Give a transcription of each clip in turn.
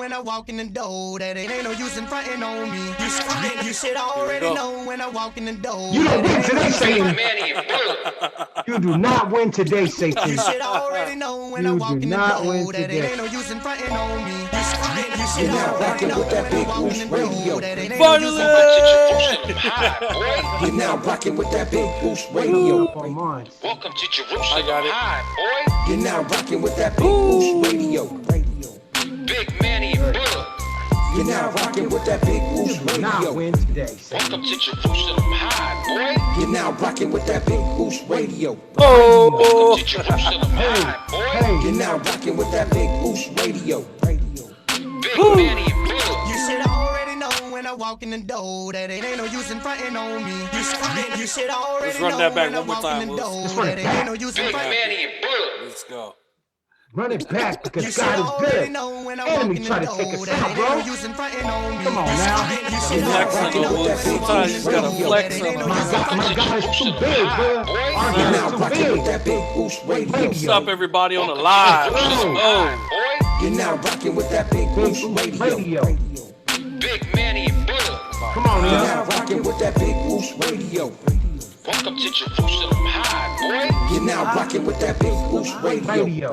when I walk in the door that it ain't no use in fronting on me. You should already know when I walk in the door. You don't win today, Satan. You do not win today, Satan. You should already know when I walk in the door that it ain't no use in fronting on me. You should already know when I walk in the door that it ain't no use in fronting on me. You're now rocking with that Big Boost Radio. Welcome to Jerusalem High, boy. You're now rocking with that Big Boost Radio. Big Manny Bullock. You're now rocking with that Big Boost Radio. Not win today. Welcome to Jerusalem High, boy. You're now rocking with that Big Boost Radio. Welcome to Jerusalem High, boy. You're now rocking with that Big Boost Radio. Big Manny Bullock. You should already know when I walk in the door that it ain't no use in fronting on me. You should already know when I walk in the door that it ain't no use in Big fronting. Manny Bullock. Let's go. Run it back because You should God is already good. know when I Enemy walk in the try to door take us that out, it bro. ain't no use in fronting on me. Come on now. You should Flex already on know the when I Sometimes walk you in just the gotta door flex that it ain't on no them. use in fronting. My God is too big, bro. Our You're God now is too rocking with big. that Big Boost Radio. What's up, everybody on the live? Oh, You're now rocking with that Big Boost Radio. Big Manny Bullock. Come on You're now. now rocking with that Big Boost Radio. Welcome to Jerusalem High, boy. You're now rocking with that Big Boost Radio.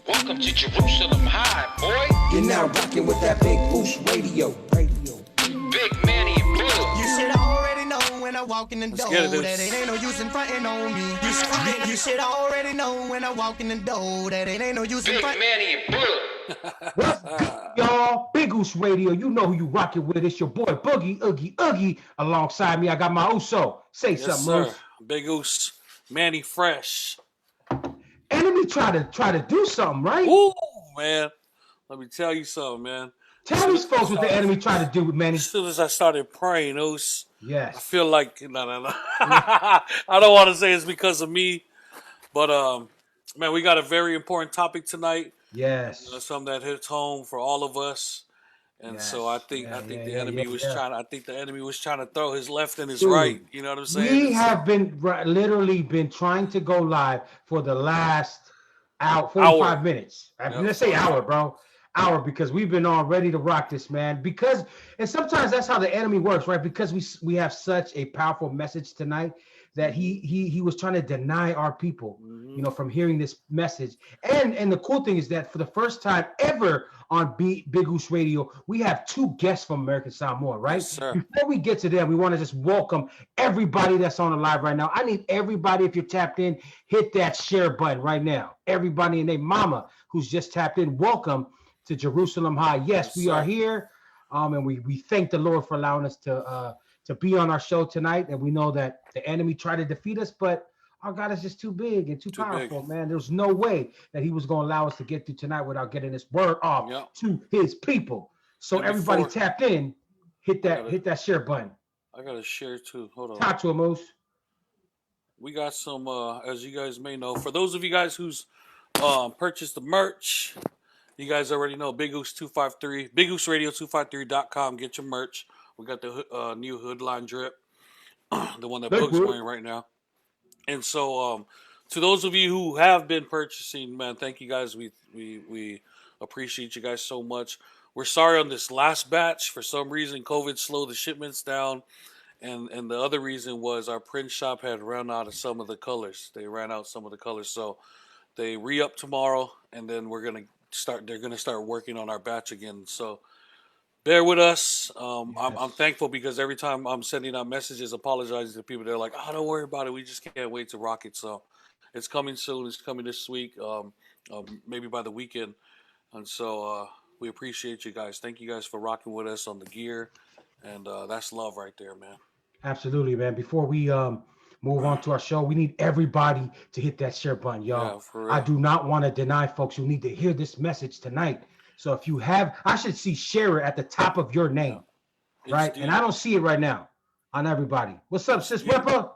Welcome to Jerusalem High, boy. You're now rocking with that Big Boost Radio. Big Manny Bullock. You should already know when I walk in the door get it, dude. that it ain't no use in fronting on me. You should already know when I walk in the door that it ain't no use in Big fronting. Manny Bullock. What's good, y'all? Big Goose Radio. You know who you rocking with. It's your boy Boogie Oogie. Alongside me, I got my Uso. Say yes, something, sir. Moose. Big Goose, Manny Fresh. Enemy try to do something, right? Ooh, man. Let me tell you something, man. Tell these folks what the enemy tried to do with Manny. As soon as I started praying, Oos, I Yes. feel like no. I don't want to say it's because of me, but man, we got a very important topic tonight. Yes. Something that hits home for all of us, and Yes. so I think the enemy was trying. I think the enemy was trying to throw his left and his Dude, right. You know what I'm saying? We have been literally been trying to go live for the last 45 minutes. Let's say hour, bro. Hour, because we've been all ready to rock this, man. Because, and sometimes that's how the enemy works, right? Because we have such a powerful message tonight that he was trying to deny our people, you know, from hearing this message. And the cool thing is that for the first time ever on Big Goose Radio, we have two guests from American Samoa, right? Yes, sir. Before we get to them, we want to just welcome everybody that's on the live right now. I need everybody, if you're tapped in, hit that share button right now. Everybody and their mama who's just tapped in, welcome to Jerusalem High. Yes, we are here, and we thank the Lord for allowing us to be on our show tonight. And we know that the enemy tried to defeat us, but our God is just too big and too powerful, man. There's no way that he was going to allow us to get through tonight without getting this word off to his people. So everybody tapped in, hit that share button. I got to share too. Hold on. Talk to him, Moose. We got some, as you guys may know, for those of you guys who's purchased the merch, you guys already know Big Goose 253, BigGooseRadio253.com. Get your merch. We got the new Hoodline drip, the one that Boog's wearing right now. And so, to those of you who have been purchasing, man, thank you guys. We appreciate you guys so much. We're sorry on this last batch. For some reason, COVID slowed the shipments down. And the other reason was our print shop had run out of some of the colors. They ran out some of the colors. So they re-up tomorrow, and then they're going to start working on our batch again. So bear with us. I'm thankful because every time I'm sending out messages apologizing to people, they're like, oh, don't worry about it. We just can't wait to rock it. So it's coming soon. It's coming this week, maybe by the weekend. And so we appreciate you guys. Thank you guys for rocking with us on the gear. And that's love right there, man. Absolutely, man. Before we move on to our show, we need everybody to hit that share button, y'all. Yeah, for real. I do not want to deny folks who need to hear this message tonight. So if you have, I should see share at the top of your name, right? And I don't see it right now on everybody. What's up, Sis Ripper?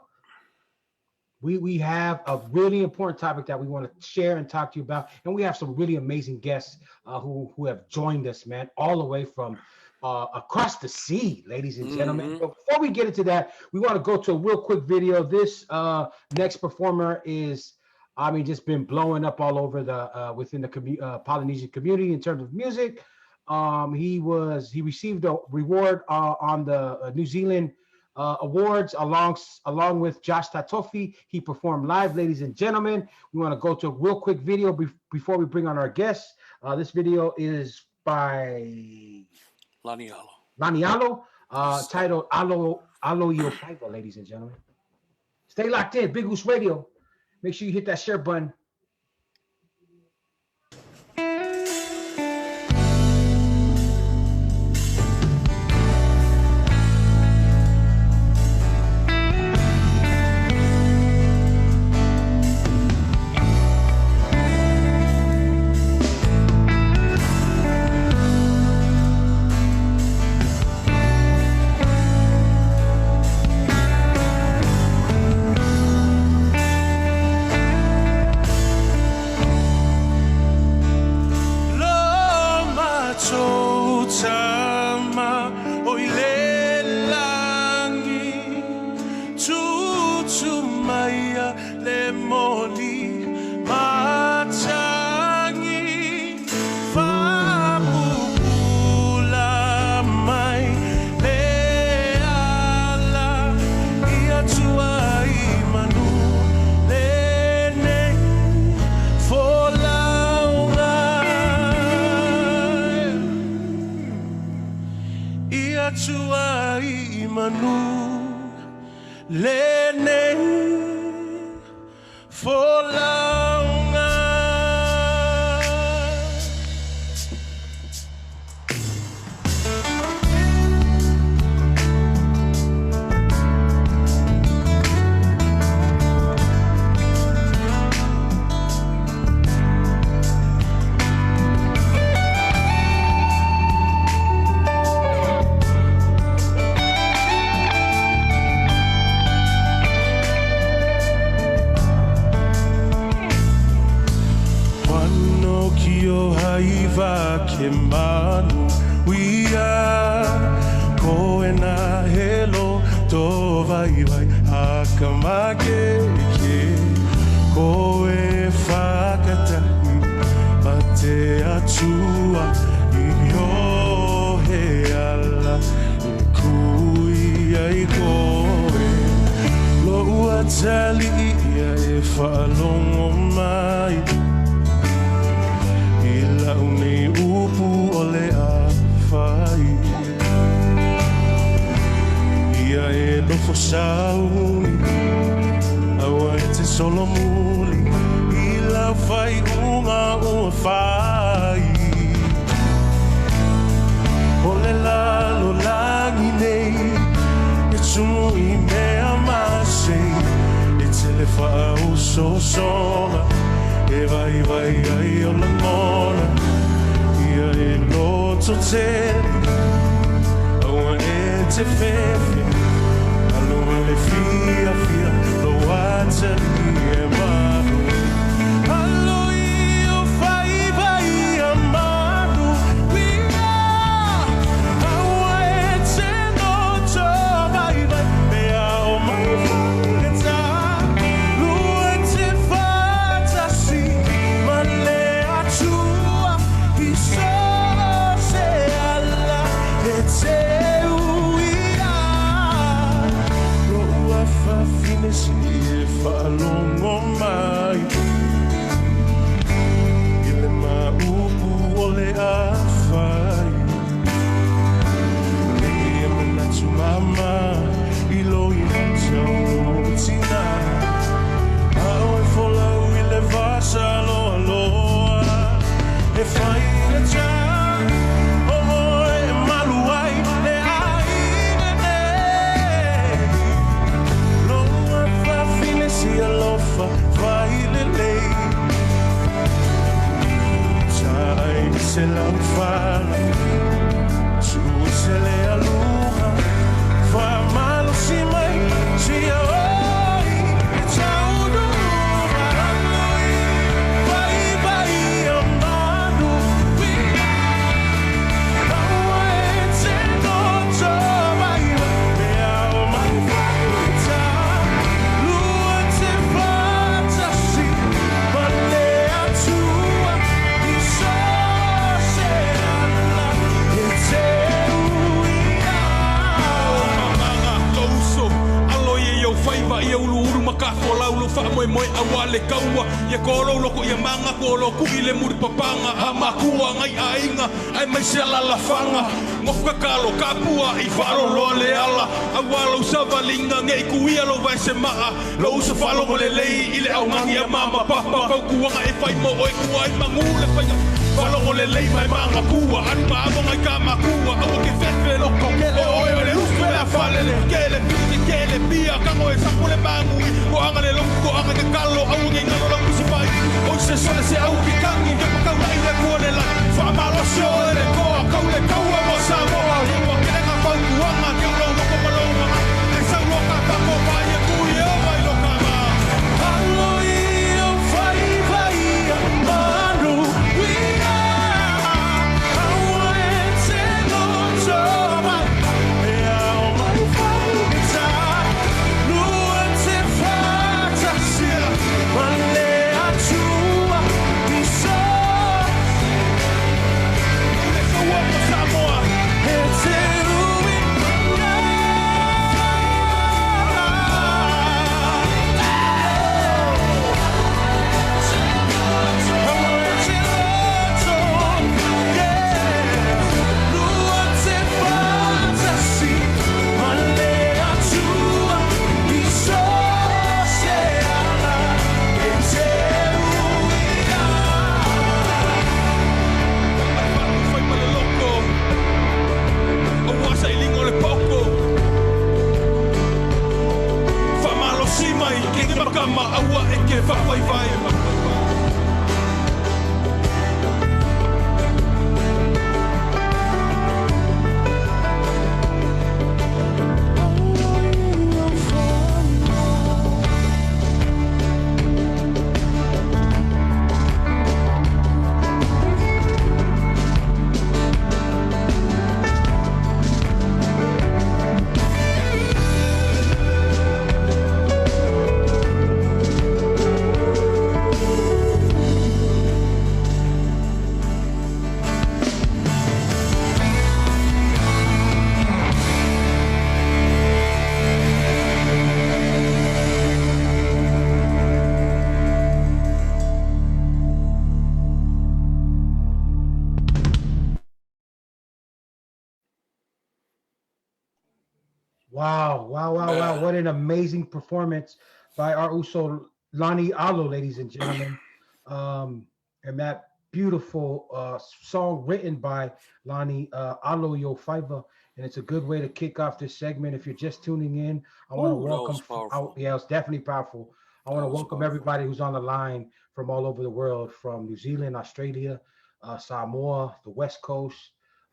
We have a really important topic that we want to share and talk to you about, and we have some really amazing guests who have joined us, man, all the way from across the sea, ladies and gentlemen. But before we get into that, we want to go to a real quick video. This next performer is, just been blowing up all over the within the Polynesian community in terms of music. He received a reward on the New Zealand awards along with Josh Tatofi. He performed live, ladies and gentlemen. We want to go to a real quick video before we bring on our guests. This video is by Lanialo, titled Alo Yo Paiva, ladies and gentlemen. Stay locked in, Big Goose Radio. Make sure you hit that share button. If I long on my ko laulo fa moe moe awale kaua ia kolo loko ia manga kolo ku ile muri papanga ama kua ngai ainga ai mai se la fanga ngoka kalo kapua I faro lole ala awalo savalinga ngai ku ia lo vai se maa lo se falo le lei ile au mangi mama papa ko kuanga e fai mo oi ku ai mangule fai falo le lei mai manga kua an ma ngai kama kua au ke fefe lo ko ke oi le ufe a fale le kele bia kango e sapule mangu ko anga le longo ko anga ke kalo au ngai ngalo lo si pai o se sole se au ki kangi ke ka na ile ko le la fa malo sio le ko le ko mo sa mo ko ke nga fa kuanga ke lo ko malo e sa lo ka pa ko pa ye ku ye vai lo ka ma allo io fai manu we are I want to know so much Wow. What an amazing performance by our Uso Lani Alo, ladies and gentlemen. And that beautiful song written by Lani Alo Yo Fiva. And it's a good way to kick off this segment. If you're just tuning in, I want to welcome. Yeah, it's definitely powerful. I want to welcome everybody who's on the line from all over the world, from New Zealand, Australia, Samoa, the West Coast,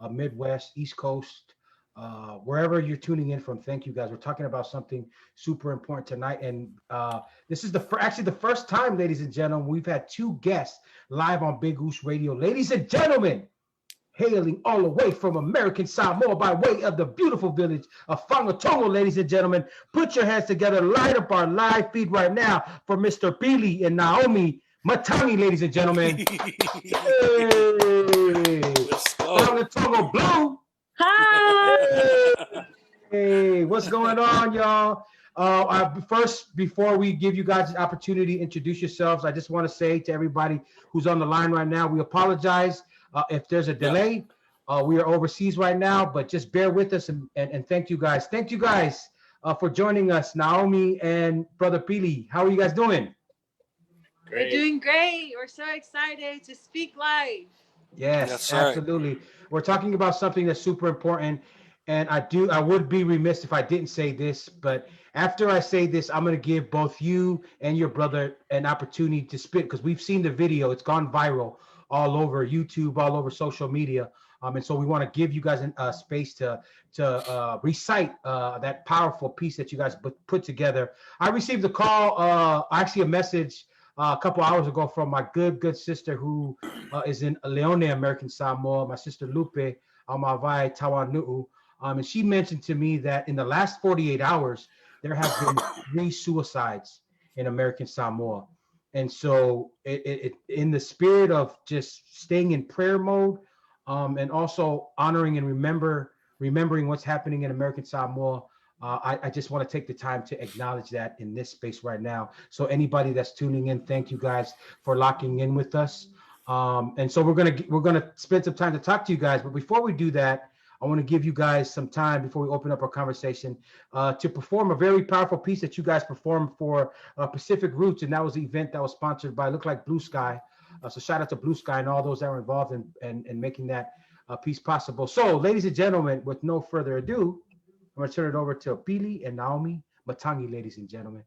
Midwest, East Coast. Wherever you're tuning in from, thank you guys. We're talking about something super important tonight, and this is actually the first time, ladies and gentlemen, we've had two guests live on Big Goose Radio. Ladies and gentlemen, hailing all the way from American Samoa by way of the beautiful village of Whangatongo, ladies and gentlemen, put your hands together, light up our live feed right now for Mr. Pili and Naomi Matagi, ladies and gentlemen. Hey, Whangatongo Blue. Hi. Hey, what's going on, y'all? First, before we give you guys an opportunity to introduce yourselves, I just want to say to everybody who's on the line right now, we apologize if there's a delay. We are overseas right now, but just bear with us and thank you guys. Thank you guys for joining us, Naomi and Brother Pili. How are you guys doing? Great. We're doing great. We're so excited to speak live. Yes, absolutely. We're talking about something that's super important, and I would be remiss if I didn't say this, but after I say this, I'm going to give both you and your brother an opportunity to spit, because we've seen the video. It's gone viral all over YouTube, all over social media, and so we want to give you guys a space to recite that powerful piece that you guys put together. I received a call, actually a message a couple hours ago from my good sister who is in Leone, American Samoa, my sister Lupe Amavai Tawanu'u. And she mentioned to me that in the last 48 hours, there have been 3 suicides in American Samoa. And so it in the spirit of just staying in prayer mode, and also honoring and remembering what's happening in American Samoa, I just want to take the time to acknowledge that in this space right now. So anybody that's tuning in, thank you guys for locking in with us. And so we're gonna spend some time to talk to you guys. But before we do that, I want to give you guys some time before we open up our conversation to perform a very powerful piece that you guys performed for Pacific Roots, and that was the event that was sponsored by Look Like Blue Sky. So shout out to Blue Sky and all those that were involved in making that piece possible. So, ladies and gentlemen, with no further ado, I'm going to turn it over to Billy and Naomi Matagi, ladies and gentlemen.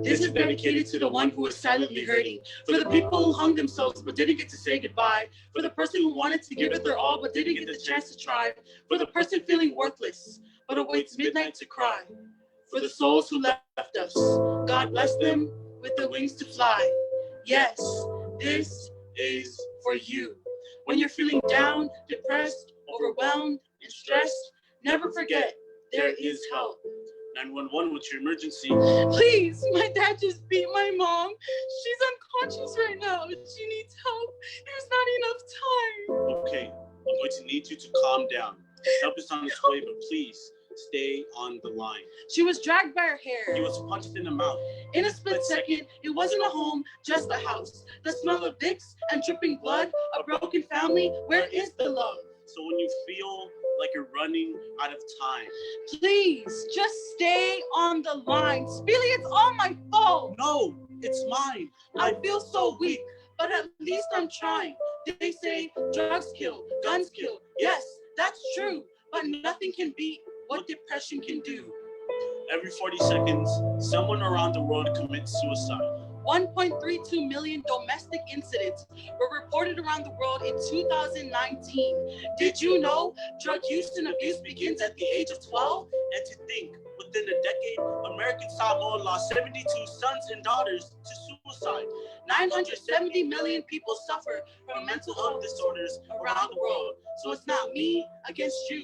This is dedicated to the one who is silently hurting, for the people who hung themselves but didn't get to say goodbye, for the person who wanted to give it their all but didn't get the chance to try, for the person feeling worthless but awaits midnight to cry, for the souls who left us. God bless them with the wings to fly. Yes, this is for you. When you're feeling down, depressed, overwhelmed, and stressed, never forget there is help. 911, what's your emergency? Please, my dad just beat my mom. She's unconscious right now. She needs help. There's not enough time. Okay, I'm going to need you to calm down. Help is on its way, but please stay on the line. She was dragged by her hair. He was punched in the mouth. In a split second, it wasn't a home, just a house. The smell of Vicks and dripping blood, a broken family. Where is the love? So when you feel like you're running out of time, please just stay on the line. Speely, it's all my fault. No, it's mine. I feel so weak, but at least I'm trying. They say drugs kill, guns kill. Yes, that's true, but nothing can beat what depression can do. Every 40 seconds, someone around the world commits suicide. 1.32 million domestic incidents were reported around the world in 2019. Did you know drug use and abuse begins at the age of 12? And to think, within a decade, American Samoa lost 72 sons and daughters to suicide. 970 million people suffer from mental health disorders around the world. So it's not me against you,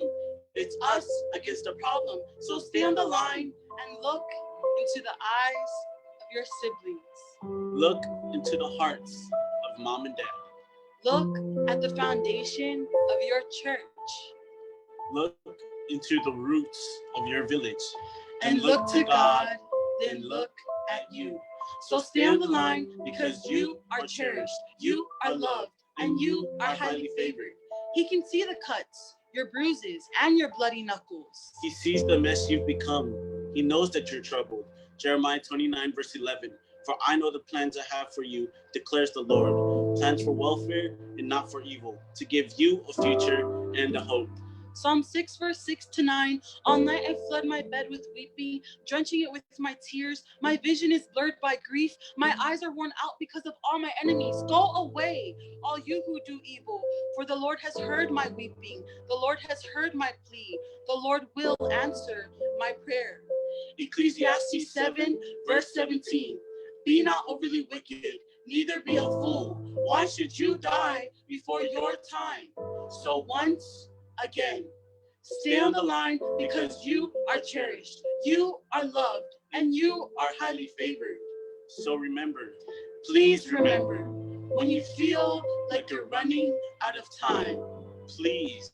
it's us against the problem. So stay on the line and look into the eyes of your siblings. Look into the hearts of mom and dad. Look at the foundation of your church. Look into the roots of your village. And look to God, then look at you. So stay on the line because you are cherished, you are loved, and you are highly favored. He can see the cuts, your bruises, and your bloody knuckles. He sees the mess you've become. He knows that you're troubled. Jeremiah 29 verse 11. For I know the plans I have for you, declares the Lord. Plans for welfare and not for evil, to give you a future and a hope. Psalm 6 verse 6 to 9. All night I flood my bed with weeping, drenching it with my tears. My vision is blurred by grief. My eyes are worn out because of all my enemies. Go away, all you who do evil. For the Lord has heard my weeping. The Lord has heard my plea. The Lord will answer my prayer. Ecclesiastes 7 verse 17. Be not overly wicked, neither be a fool. Why should you die before your time? So once again, stay on the line because you are cherished, you are loved, and you are highly favored. So remember, please remember, when you feel like you're running out of time, please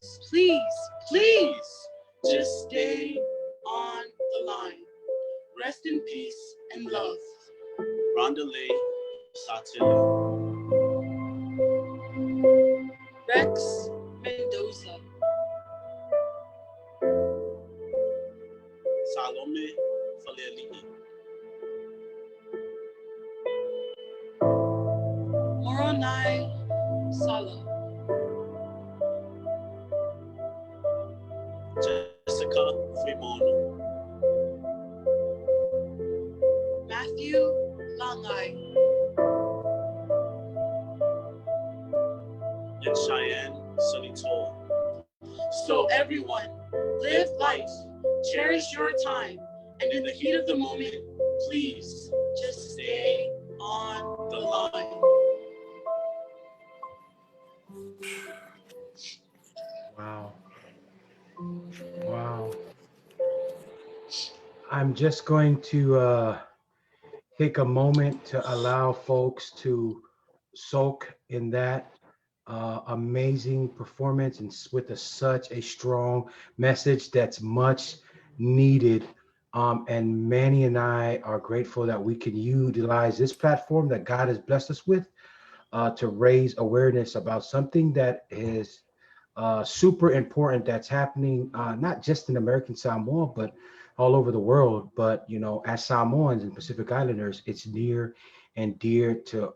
just stay on the line. Rest in peace and love. Rondale Satile. Rex Mendoza. Salome Faleli. Moronai Sala. Jessica Fremono. Matthew Langai. And Cheyenne Sunitol. So everyone, live life, cherish your time, and in the heat of the moment, please just stay on the line. I'm just going to take a moment to allow folks to soak in that amazing performance and with such a strong message that's much needed. And Manny and I are grateful that we can utilize this platform that God has blessed us with to raise awareness about something that is super important that's happening not just in American Samoa, but all over the world. But as Samoans and Pacific Islanders, it's near and dear to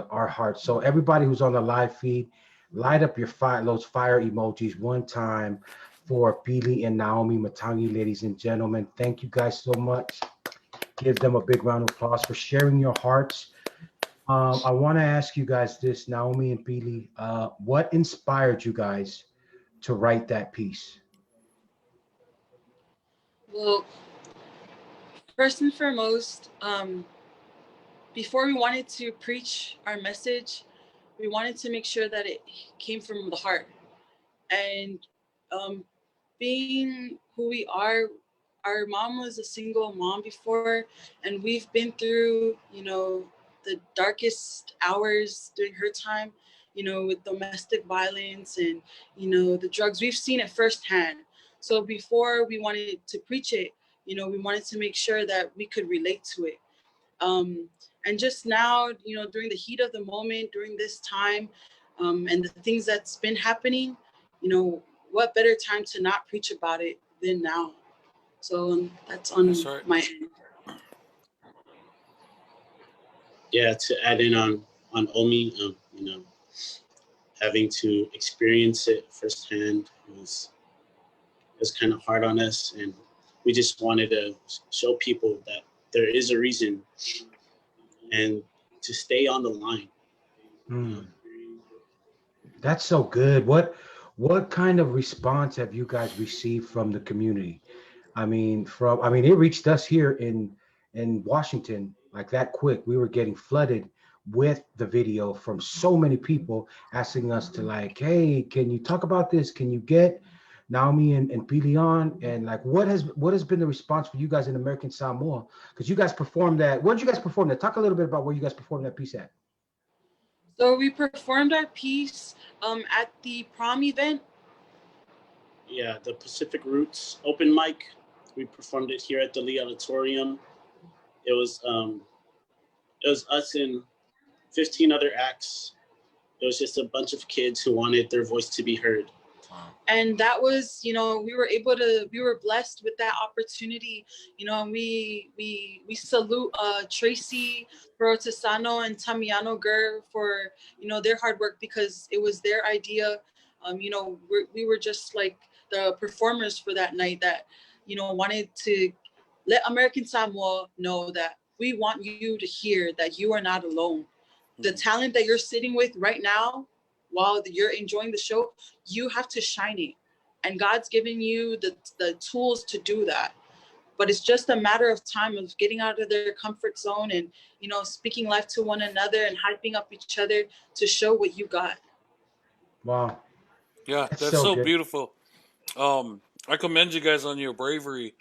our hearts. So everybody who's on the live feed, light up your those fire emojis one time for Billy and Naomi Matagi, ladies and gentlemen. Thank you guys so much. Give them a big round of applause for sharing your hearts. I want to ask you guys this, Naomi and Billy. What inspired you guys to write that piece? Well, first and foremost, before we wanted to preach our message, we wanted to make sure that it came from the heart. And being who we are, our mom was a single mom before, and we've been through, the darkest hours during her time, with domestic violence and, the drugs. We've seen it firsthand. So before we wanted to preach it, we wanted to make sure that we could relate to it. And just now, during the heat of the moment, during this time, and the things that's been happening, what better time to not preach about it than now? So that's on That's right. my end. Yeah, to add in on Omi, having to experience it firsthand was kind of hard on us, and we just wanted to show people that there is a reason and to stay on the line. That's so good. What kind of response have you guys received from the community? I mean, it reached us here in Washington like that quick. We were getting flooded with the video from so many people asking us to like, hey, can you talk about this? Can you get Naomi and Billy on? And like, what has been the response for you guys in American Samoa? Because you guys performed that. Where did you guys perform that? Talk a little bit about where you guys performed that piece at. So we performed our piece at the prom event. Yeah, the Pacific Roots open mic. We performed it here at the Lee Auditorium. It was us and 15 other acts. It was just a bunch of kids who wanted their voice to be heard. And that was, we were blessed with that opportunity, and we salute Tracy Perotisano and Tamiano Gur for, their hard work, because it was their idea. We were just like the performers for that night that, wanted to let American Samoa know that we want you to hear that you are not alone. The talent that you're sitting with right now, while you're enjoying the show, you have to shine it. And God's giving you the tools to do that. But it's just a matter of time of getting out of their comfort zone and, speaking life to one another and hyping up each other to show what you got. Wow. Yeah, that's so beautiful. I commend you guys on your bravery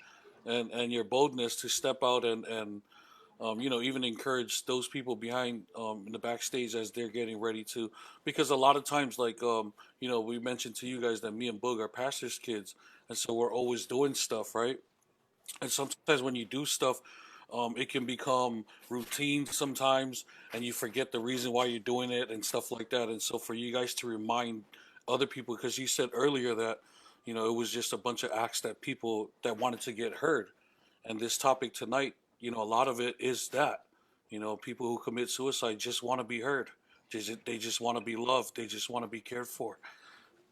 and your boldness to step out and even encourage those people behind in the backstage as they're getting ready to. Because a lot of times, like, we mentioned to you guys that me and Boog are pastors' kids. And so we're always doing stuff, right? And sometimes when you do stuff, it can become routine sometimes, and you forget the reason why you're doing it and stuff like that. And so for you guys to remind other people, because you said earlier that, it was just a bunch of acts that people that wanted to get heard. And this topic tonight, a lot of it is that, people who commit suicide just want to be heard. They just want to be loved. They just want to be cared for.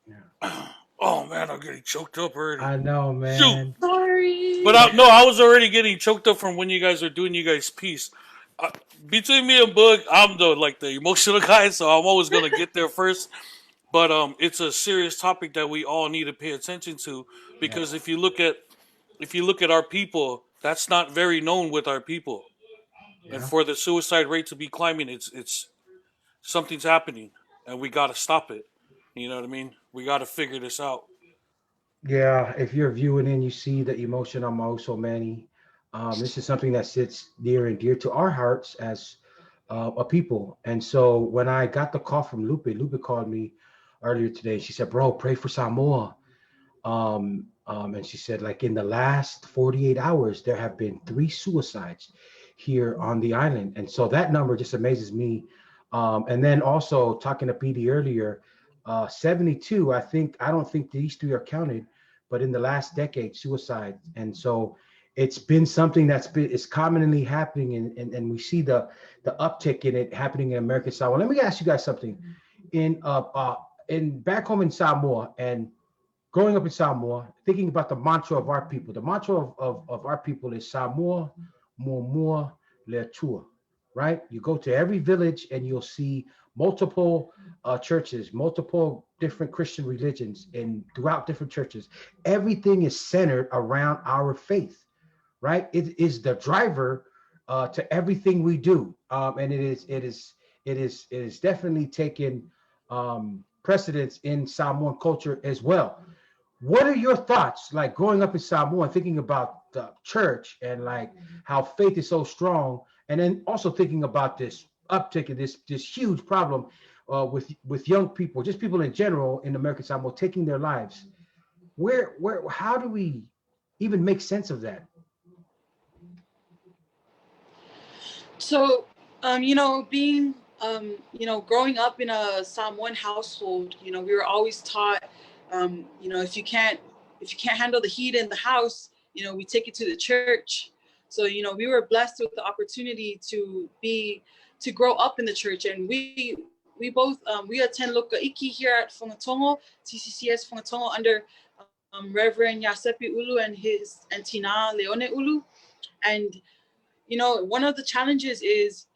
Yeah. Oh man, I'm getting choked up already. I know, man. Shoot. Sorry. But I was already getting choked up from when you guys are doing you guys' piece. Between me and Boog, I'm the emotional guy, so I'm always gonna get there first. But it's a serious topic that we all need to pay attention to, because if you look at our people, that's not very known with our people. Yeah. And for the suicide rate to be climbing, it's something's happening, and we got to stop it. You know what I mean? We got to figure this out. Yeah, if you're viewing in, you see the emotion on Mauso Manny. This is something that sits near and dear to our hearts as a people. And so when I got the call from Lupe called me earlier today. She said, "Bro, pray for Samoa." And she said, like in the last 48 hours, there have been 3 suicides here on the island. And so that number just amazes me. And then also talking to PD earlier, 72, I don't think these 3 are counted, but in the last decade, suicide. And so it's been something it's commonly happening, and we see the uptick in it happening in American Samoa. Let me ask you guys something. In back home in Samoa and growing up in Samoa, thinking about the mantra of our people. The mantra of our people is Samoa, Moa, Leatua, right? You go to every village and you'll see multiple churches, multiple different Christian religions, and throughout different churches. Everything is centered around our faith, right? It is the driver to everything we do, and it is definitely taken precedence in Samoan culture as well. What are your thoughts, like growing up in Samoa and thinking about the church and like how faith is so strong, and then also thinking about this uptick in this huge problem with young people, just people in general in American Samoa taking their lives? How do we even make sense of that? So, being, growing up in a Samoan household, we were always taught, if you can't handle the heat in the house, we take you to the church. So, we were blessed with the opportunity to grow up in the church, and we both we attend Lokaiki here at Whangatongo, TCCS Whangatongo, under Reverend Yasepi Ulu and Tina Leone Ulu. And one of the challenges is,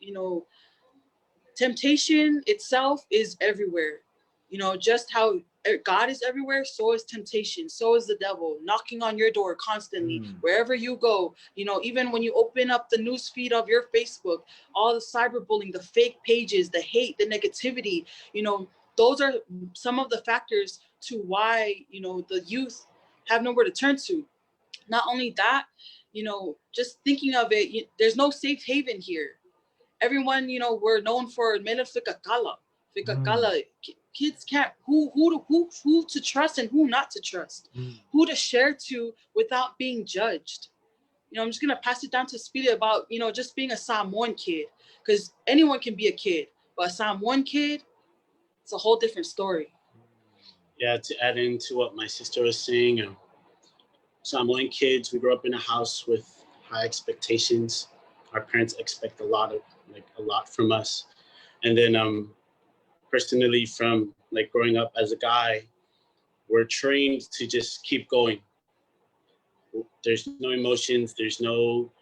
temptation itself is everywhere. Just how God is everywhere, so is temptation, so is the devil knocking on your door constantly, wherever you go. Even when you open up the news feed of your Facebook, all the cyberbullying, the fake pages, the hate, the negativity, those are some of the factors to why, the youth have nowhere to turn to. Not only that, just thinking of it, there's no safe haven here. Everyone, we're known for fikakala. Kids can't who to trust and who not to trust, who to share to without being judged. I'm just gonna pass it down to Speedy about just being a Samoan kid, because anyone can be a kid, but a Samoan kid, it's a whole different story. Yeah, to add into what my sister was saying, Samoan kids, we grew up in a house with high expectations. Our parents expect a lot from us. And then personally, from growing up as a guy, we're trained to just keep going. There's no emotions, there's no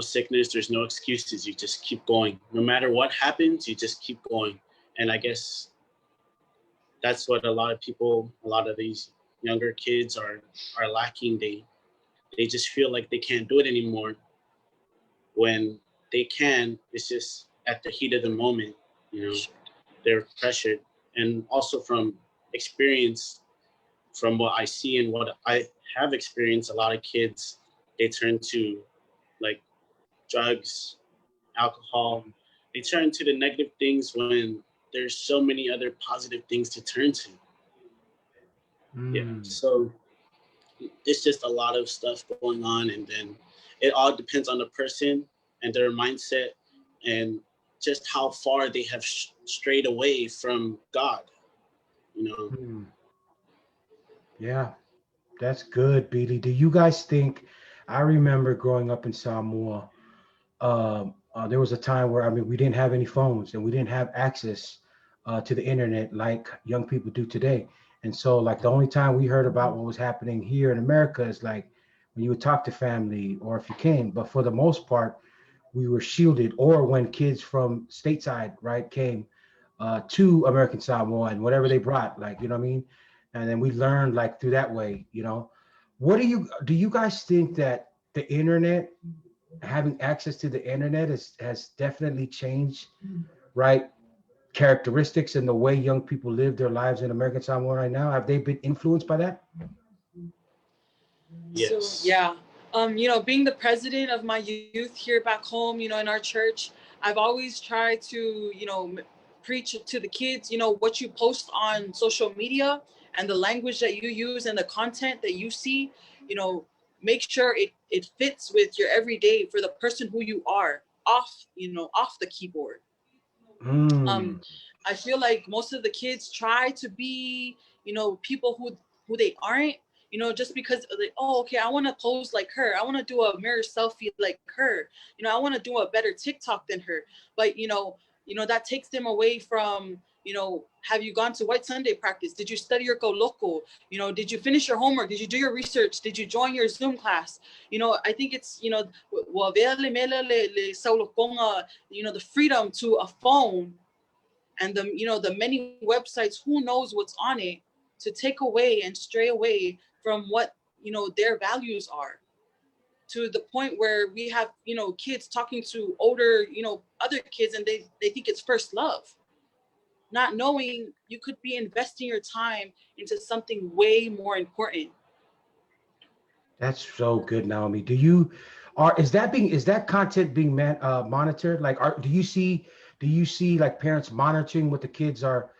sickness, there's no excuses. You just keep going. No matter what happens, you just keep going. And I guess that's what a lot of these younger kids are lacking. They just feel like they can't do it anymore. When they can, it's just at the heat of the moment, they're pressured. And also from experience, from what I see and what I have experienced, a lot of kids, they turn to drugs, alcohol. They turn to the negative things when there's so many other positive things to turn to. Yeah, so it's just a lot of stuff going on, and then it all depends on the person and their mindset and just how far they have strayed away from God, Yeah, that's good, Beatty. Do you guys think? I remember growing up in Samoa, there was a time where we didn't have any phones and we didn't have access to the internet like young people do today. And so the only time we heard about what was happening here in America is when you would talk to family or if you came. But for the most part, we were shielded, or when kids from stateside, right, came to American Samoa and whatever they brought, you know what I mean? And then we learned through that way, What do you guys think that the internet, having access to the internet has definitely changed, right, characteristics in the way young people live their lives in American Samoa right now? Have they been influenced by that? Yes. So, yeah, You know, being the president of my youth here back home, you know, in our church, I've always tried to, you know, preach to the kids, you know, what you post on social media and the language that you use and the content that you see, you know, make sure it fits with your everyday for the person who you are off, you know, off the keyboard. I feel like most of the kids try to be, you know, people who they aren't, you know, just because like, oh, okay, I want to pose like her. I want to do a mirror selfie like her. You know, I want to do a better TikTok than her. But you know, that takes them away from, you know, have you gone to White Sunday practice? Did you study your Go Local? You know, did you finish your homework? Did you do your research? Did you join your Zoom class? You know, I think it's, you know, you know, the freedom to a phone and the, you know, the many websites, who knows what's on it, to take away and stray away from what, you know, their values are, to the point where we have, you know, kids talking to older, you know, other kids, and they think it's first love, not knowing you could be investing your time into something way more important. That's so good, Naomi. Is that content being monitored? Like, do you see like parents monitoring what the kids are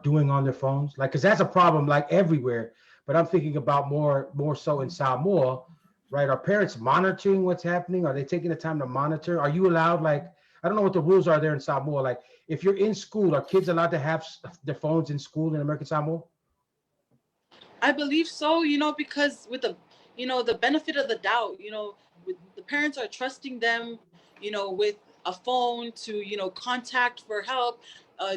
doing on their phones? Like, because that's a problem like everywhere. But I'm thinking about more so in Samoa, right? Are parents monitoring what's happening? Are they taking the time to monitor? Are you allowed, like, I don't know what the rules are there in Samoa. Like, if you're in school, are kids allowed to have their phones in school in American Samoa? I believe so, you know, because with the, you know, the benefit of the doubt, you know, with the parents are trusting them, you know, with a phone to, you know, contact for help,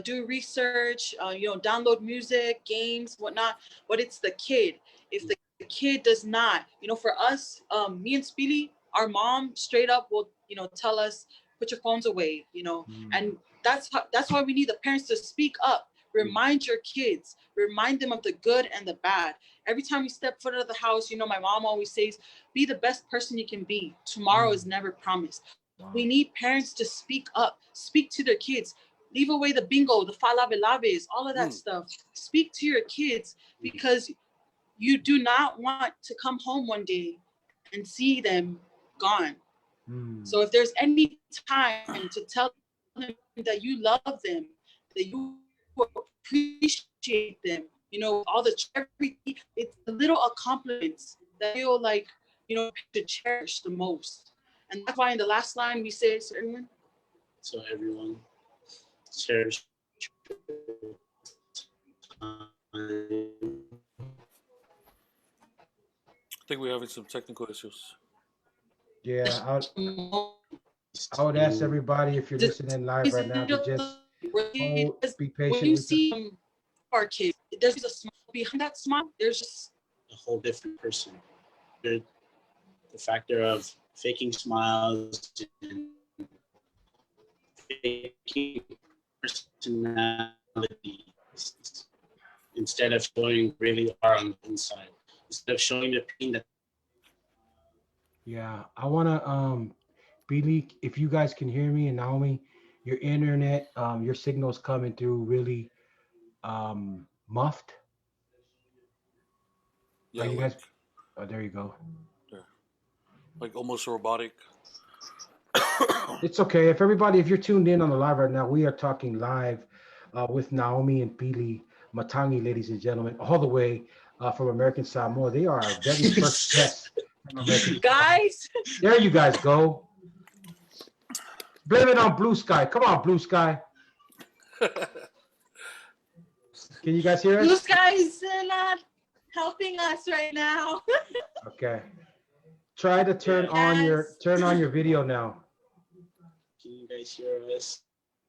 do research, you know, download music, games, whatnot. But it's the kid. If the kid does not, you know, for us, me and Speedy, our mom straight up will, you know, tell us, put your phones away, you know, and that's why we need the parents to speak up. Remind your kids, remind them of the good and the bad. Every time you step foot out of the house, you know, my mom always says, be the best person you can be. Tomorrow is never promised. Wow. We need parents to speak up, speak to their kids, leave away the bingo, the falabelaves, all of that stuff. Speak to your kids, because you do not want to come home one day and see them gone. So if there's any time to tell them that you love them, that you appreciate them, you know, all the everything, it's the little accomplishments that I feel like, you know, to cherish the most. And that's why in the last line we say, everyone. So everyone, cherish I think we're having some technical issues. Yeah, I would ask everybody, if you're listening live right now, to just be patient. When you see our kids, there's a smile behind that smile. There's just a whole different person. The factor of faking smiles and faking personalities instead of showing really are on the inside. Instead of showing the pain that. Yeah, I want to, Billy, if you guys can hear me, and Naomi, your internet, your signal's coming through really muffed. Yeah, Are you like, guys? Oh, there you go. Yeah. Like almost robotic. It's okay. If you're tuned in on the live right now, we are talking live with Naomi and Billy Matagi, ladies and gentlemen, all the way from American Samoa. They are our very first guests from American guys. There you guys go. Blame it on Blue Sky. Come on, Blue Sky. Can you guys hear us? Blue Sky is not helping us right now. Okay. Try to turn on your video now. Can you guys hear us?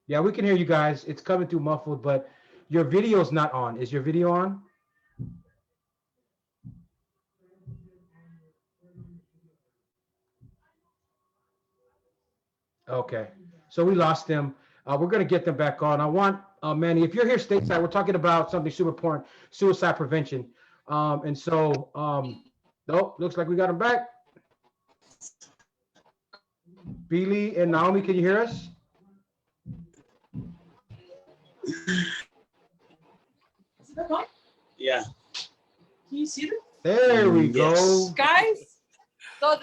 Yeah, we can hear you guys. It's coming through muffled, but your video's not on. Is your video on? Okay. So we lost them. We're going to get them back on. I want, Manny, if you're here stateside, we're talking about something super important, suicide prevention. And so, nope, looks like we got them back. Billy and Naomi, can you hear us? Yeah. Can you see them? There we go. Guys, So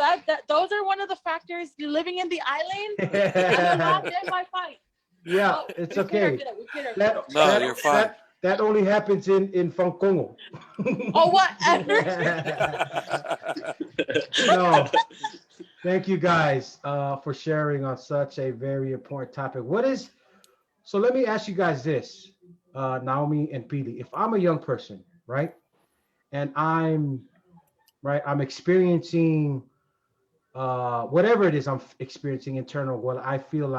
those are one of the factors living in the island. And not in my fight. Yeah, Oh, it's we okay. kid her. No, you're fine. That only happens in Fankongo. Oh, whatever. No. Thank you guys for sharing on such a very important topic. So let me ask you guys this, Naomi and Pili. If I'm a young person, right, and I'm experiencing whatever it is I'm experiencing internal, well, I feel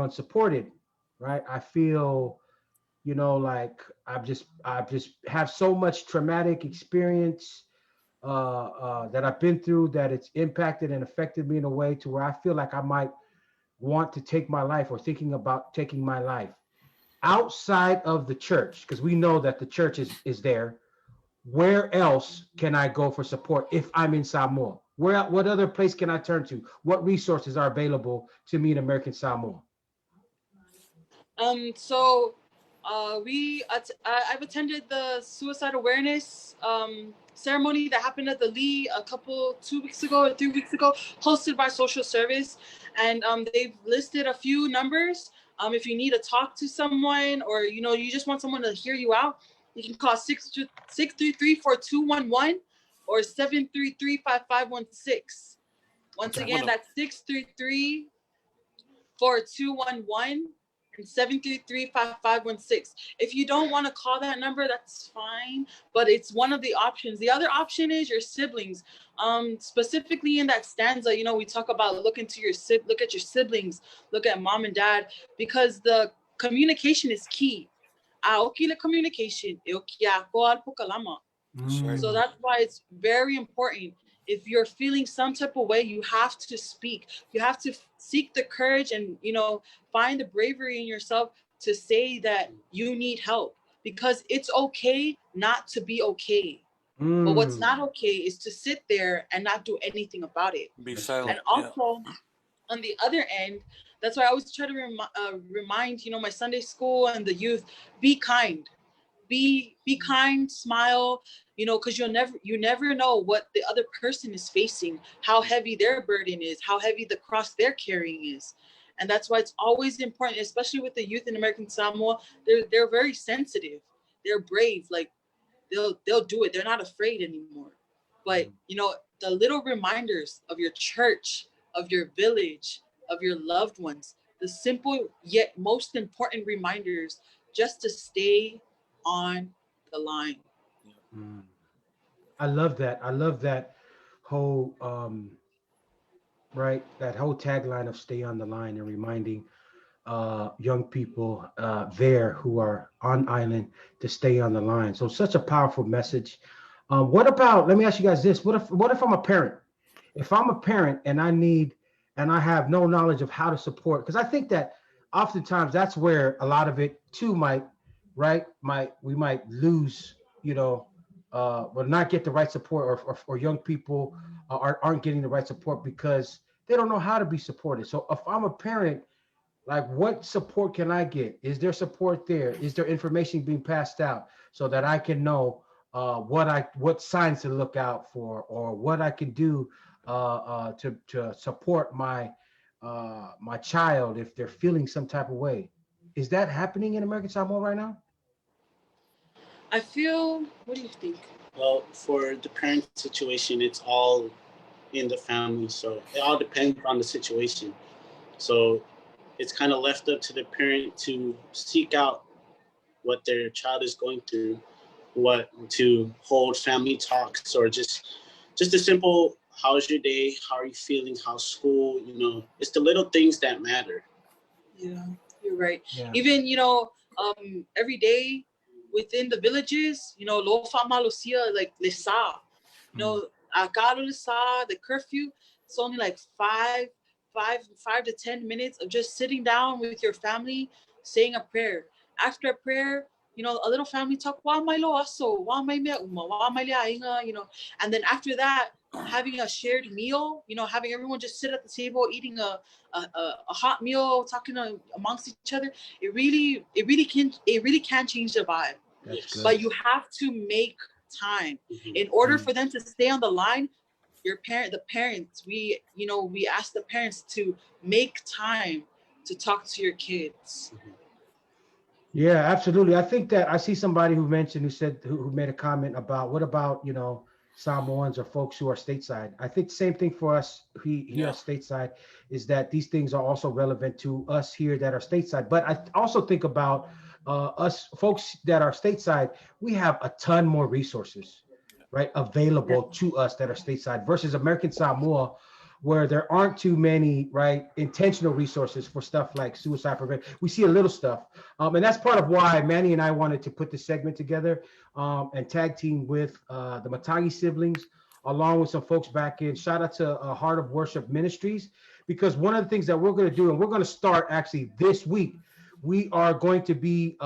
unsupported, right? I feel, like I've just have so much traumatic experience that I've been through that it's impacted and affected me in a way to where I feel like I might want to take my life or thinking about taking my life outside of the church, because we know that the church is there. Where else can I go for support if I'm in Samoa? What other place can I turn to? What resources are available to me in American Samoa? So I've attended the suicide awareness ceremony that happened at the Lee 2 weeks ago or 3 weeks ago, hosted by social service, and they've listed a few numbers. If you need to talk to someone, or you just want someone to hear you out, you can call 633-4211 or 733-5516. Once again, that's 633-4211 and 733-5516. If you don't want to call that number, that's fine, but it's one of the options. The other option is your siblings. Specifically in that stanza, we talk about look at your siblings, look at mom and dad, because the communication is key. Communication. So that's why it's very important. If you're feeling some type of way, you have to speak. You have to seek the courage and, find the bravery in yourself to say that you need help, because it's okay not to be okay. But what's not okay is to sit there and not do anything about it. Be silent. And also, on the other end, that's why I always try to remind, my Sunday school and the youth, be kind. Be kind, smile, because you never know what the other person is facing, how heavy their burden is, how heavy the cross they're carrying is. And that's why it's always important, especially with the youth in American Samoa. They're very sensitive. They're brave. Like they'll do it. They're not afraid anymore. But the little reminders of your church, of your village, of your loved ones, the simple yet most important reminders, just to stay on the line. I love that. I love that whole that whole tagline of stay on the line, and reminding young people there who are on island to stay on the line. So such a powerful message. What about, let me ask you guys this. What if I'm a parent? If I'm a parent and I have no knowledge of how to support, because I think that oftentimes that's where a lot of it too we might lose, will not get the right support, or young people aren't getting the right support because they don't know how to be supported. So if I'm a parent, like, what support can I get? Is there support there? Is there information being passed out so that I can know what signs to look out for, or what I can do to support my child if they're feeling some type of way? Is that happening in American Samoa right now? What do you think? Well, for the parent situation, it's all in the family. So it all depends on the situation. So it's kind of left up to the parent to seek out what their child is going through, to hold family talks, or just a simple, how's your day? How are you feeling? How's school? It's the little things that matter. Yeah, you're right. Yeah. Even, every day within the villages, lo fama lo sia, like lesa, akalo lesa, the curfew, it's only like 5 to 10 minutes of just sitting down with your family, saying a prayer. After a prayer, a little family talk, and then after that, having a shared meal, having everyone just sit at the table, eating a hot meal, talking amongst each other. It really can change the vibe. That's good. But you have to make time. In order for them to stay on the line, the parents, we ask the parents to make time to talk to your kids. Yeah, absolutely. I think that I see somebody who mentioned who made a comment about what about Samoans or folks who are stateside. I think the same thing for us here Yeah. stateside is that these things are also relevant to us here that are stateside. But I also think about us folks that are stateside. We have a ton more resources, right, available to us that are stateside versus American Samoa, where there aren't too many, right, intentional resources for stuff like suicide prevention. We see a little stuff. And that's part of why Manny and I wanted to put this segment together and tag team with the Matagi siblings, along with some folks back in. Shout out to Heart of Worship Ministries, because one of the things that we're going to do, and we're going to start actually this week, we are going to be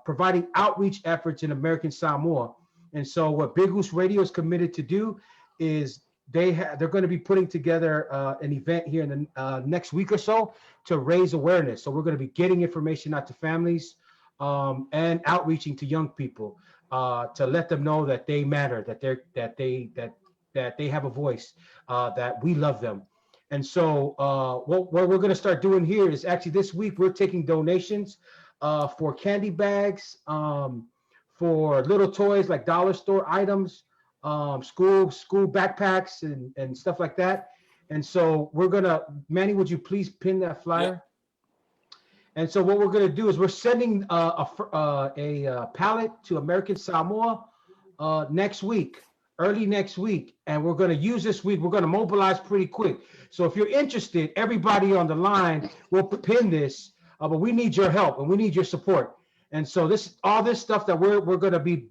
providing outreach efforts in American Samoa. And so what Big Goose Radio is committed to do is they're going to be putting together an event here in the next week or so to raise awareness. So we're going to be getting information out to families and outreaching to young people to let them know that they matter, that they have a voice, that we love them. And so what we're going to start doing here is actually this week we're taking donations for candy bags, for little toys like dollar store items, school backpacks and stuff like that. And so we're gonna, Manny, would you please pin that flyer? Yeah. And so what we're gonna do is we're sending a pallet to American Samoa next week, early next week, and we're gonna use this week. We're gonna mobilize pretty quick. So if you're interested, everybody on the line will pin this, but we need your help and we need your support. And so all this stuff that we're gonna be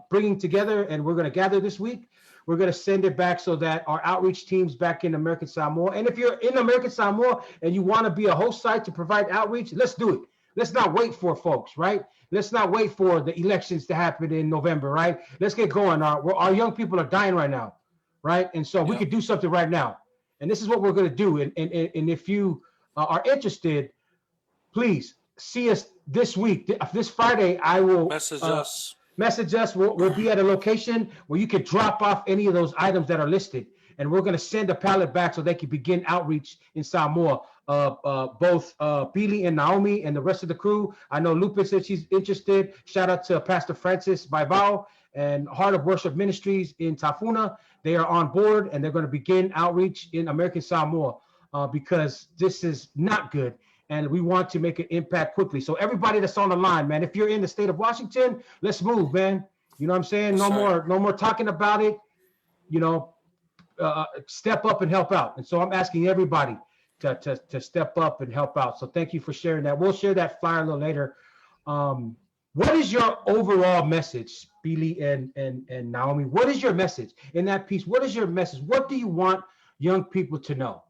bringing together and we're going to gather this week, we're going to send it back so that our outreach teams back in American Samoa, and if you're in American Samoa and you want to be a host site to provide outreach, let's do it. Let's not wait for folks, right? Let's not wait for the elections to happen in November, right? Let's get going. Our young people are dying right now, right? And so we could do something right now. And this is what we're going to do. And if you are interested, please see us this week. This Friday, I will Message us. Message us. We'll be at a location where you can drop off any of those items that are listed, and we're going to send a pallet back so they can begin outreach in Samoa. Both Billy and Naomi and the rest of the crew. I know Lupin said she's interested. Shout out to Pastor Francis Baibao and Heart of Worship Ministries in Tafuna. They are on board, and they're going to begin outreach in American Samoa because this is not good. And we want to make an impact quickly. So everybody that's on the line, man, if you're in the state of Washington, let's move, man. You know what I'm saying? No more talking about it. Step up and help out. And so I'm asking everybody to step up and help out. So thank you for sharing that. We'll share that flyer a little later. What is your overall message, Billy and Naomi? What is your message in that piece? What is your message? What do you want young people to know?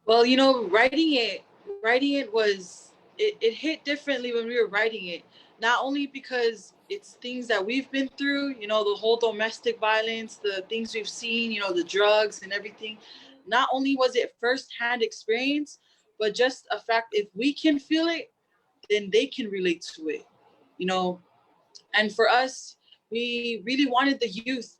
Well, writing it was, it hit differently when we were writing it. Not only because it's things that we've been through, the whole domestic violence, the things we've seen, the drugs and everything. Not only was it firsthand experience, but just a fact, if we can feel it, then they can relate to it, And for us, we really wanted the youth,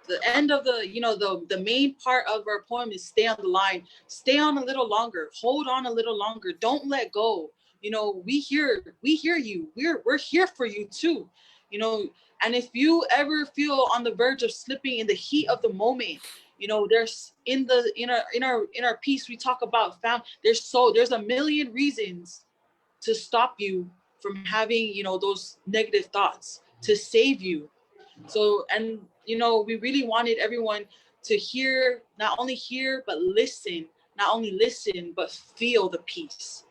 the end of the main part of our poem is stay on the line, stay on a little longer, hold on a little longer, don't let go. We hear you, we're here for you too, and if you ever feel on the verge of slipping in the heat of the moment, there's in our piece we talk about there's a million reasons to stop you from having those negative thoughts, to save you. So, and we really wanted everyone to not only hear, but listen, not only listen, but feel the piece.